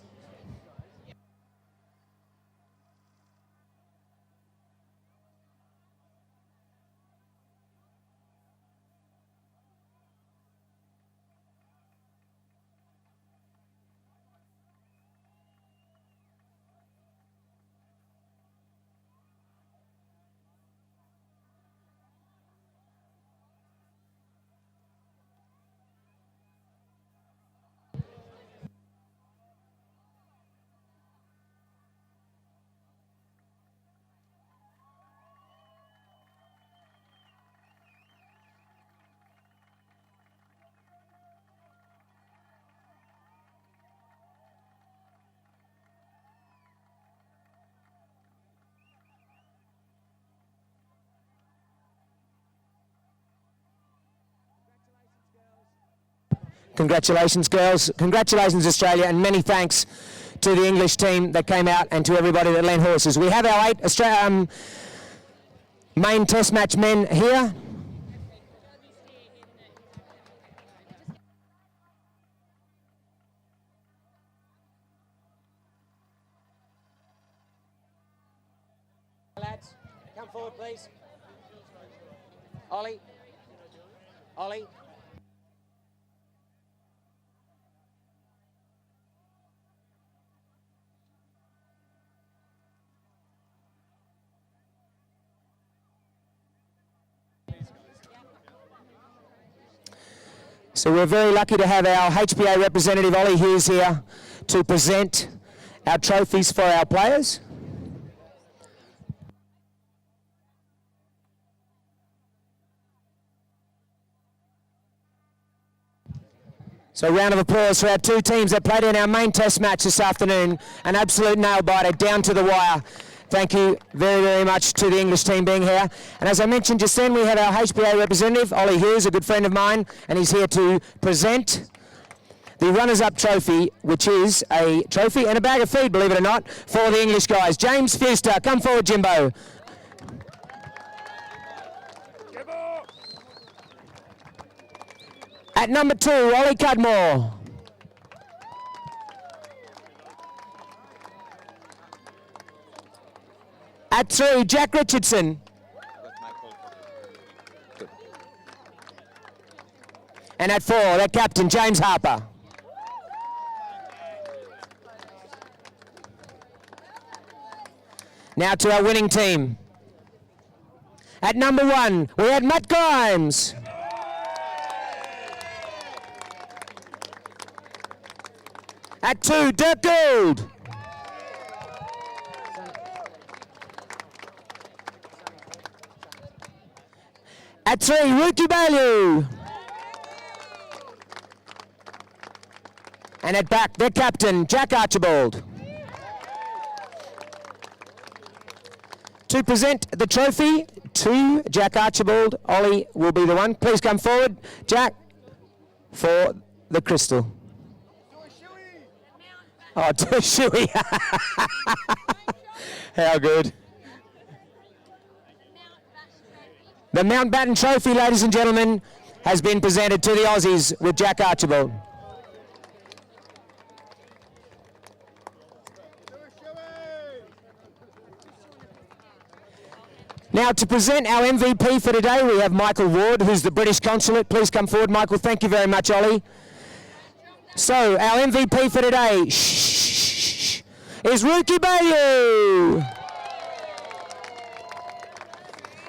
Congratulations, girls. Congratulations, Australia, and many thanks to the English team that came out and to everybody that lent horses. We have our 8 main test match men here. Lads, come forward, please. Ollie. Ollie. So we're very lucky to have our HPA representative Ollie Hughes here to present our trophies for our players. So a round of applause for our 2 teams that played in our main test match this afternoon. An absolute nail-biter, down to the wire. Thank you very, very much to the English team being here. And as I mentioned just then, we have our HPA representative, Ollie Hughes, a good friend of mine, and he's here to present the runners-up trophy, which is a trophy and a bag of feed, believe it or not, for the English guys. James Fuster, come forward, Jimbo. At number 2, Ollie Cudmore. At 3, Jack Richardson. And at 4, their captain, James Harper. Now to our winning team. At number 1, we had Matt Grimes. At 2, Dirk Gould. At 3, Ruki Bailey. And at back, their captain, Jack Archibald. To present the trophy to Jack Archibald, Ollie will be the one. Please come forward, Jack, for the crystal. Oh, to Shuey. How good. The Mountbatten Trophy, ladies and gentlemen, has been presented to the Aussies with Jack Archibald. Now, to present our MVP for today, we have Michael Ward, who's the British Consulate. Please come forward, Michael. Thank you very much, Ollie. So, our MVP for today is Rookie Bailey.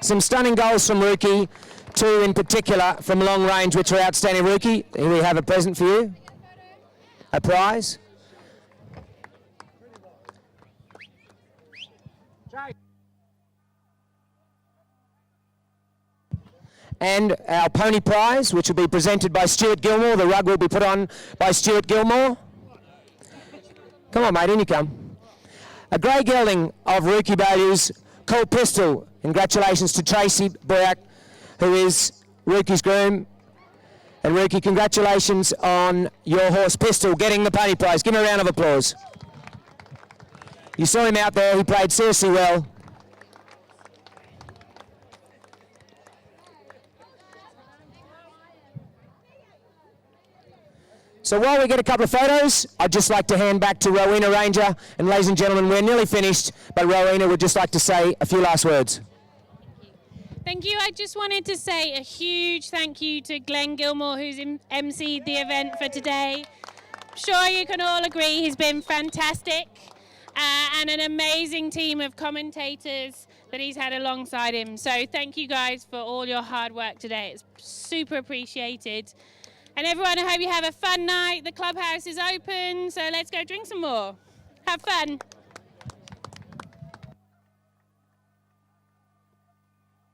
Some stunning goals from Rookie, 2 in particular from long range, which are outstanding. Rookie, here we have a present for you, a prize. And our pony prize, which will be presented by Stuart Gilmore. The rug will be put on by Stuart Gilmore. Come on, mate, in you come. A grey gelding of Rookie values, Colt Pistol. Congratulations to Tracy Boyack, who is Rookie's groom. And Rookie, congratulations on your horse Pistol getting the pony prize. Give him a round of applause. You saw him out there, he played seriously well. So while we get a couple of photos, I'd just like to hand back to Rowena Ranger. And ladies and gentlemen, we're nearly finished, but Rowena would just like to say a few last words. Thank you. I just wanted to say a huge thank you to Glenn Gilmore, who's emceed the event for today. I'm sure you can all agree he's been fantastic, and an amazing team of commentators that he's had alongside him. So thank you guys for all your hard work today. It's super appreciated. And everyone, I hope you have a fun night. The clubhouse is open, so let's go drink some more. Have fun.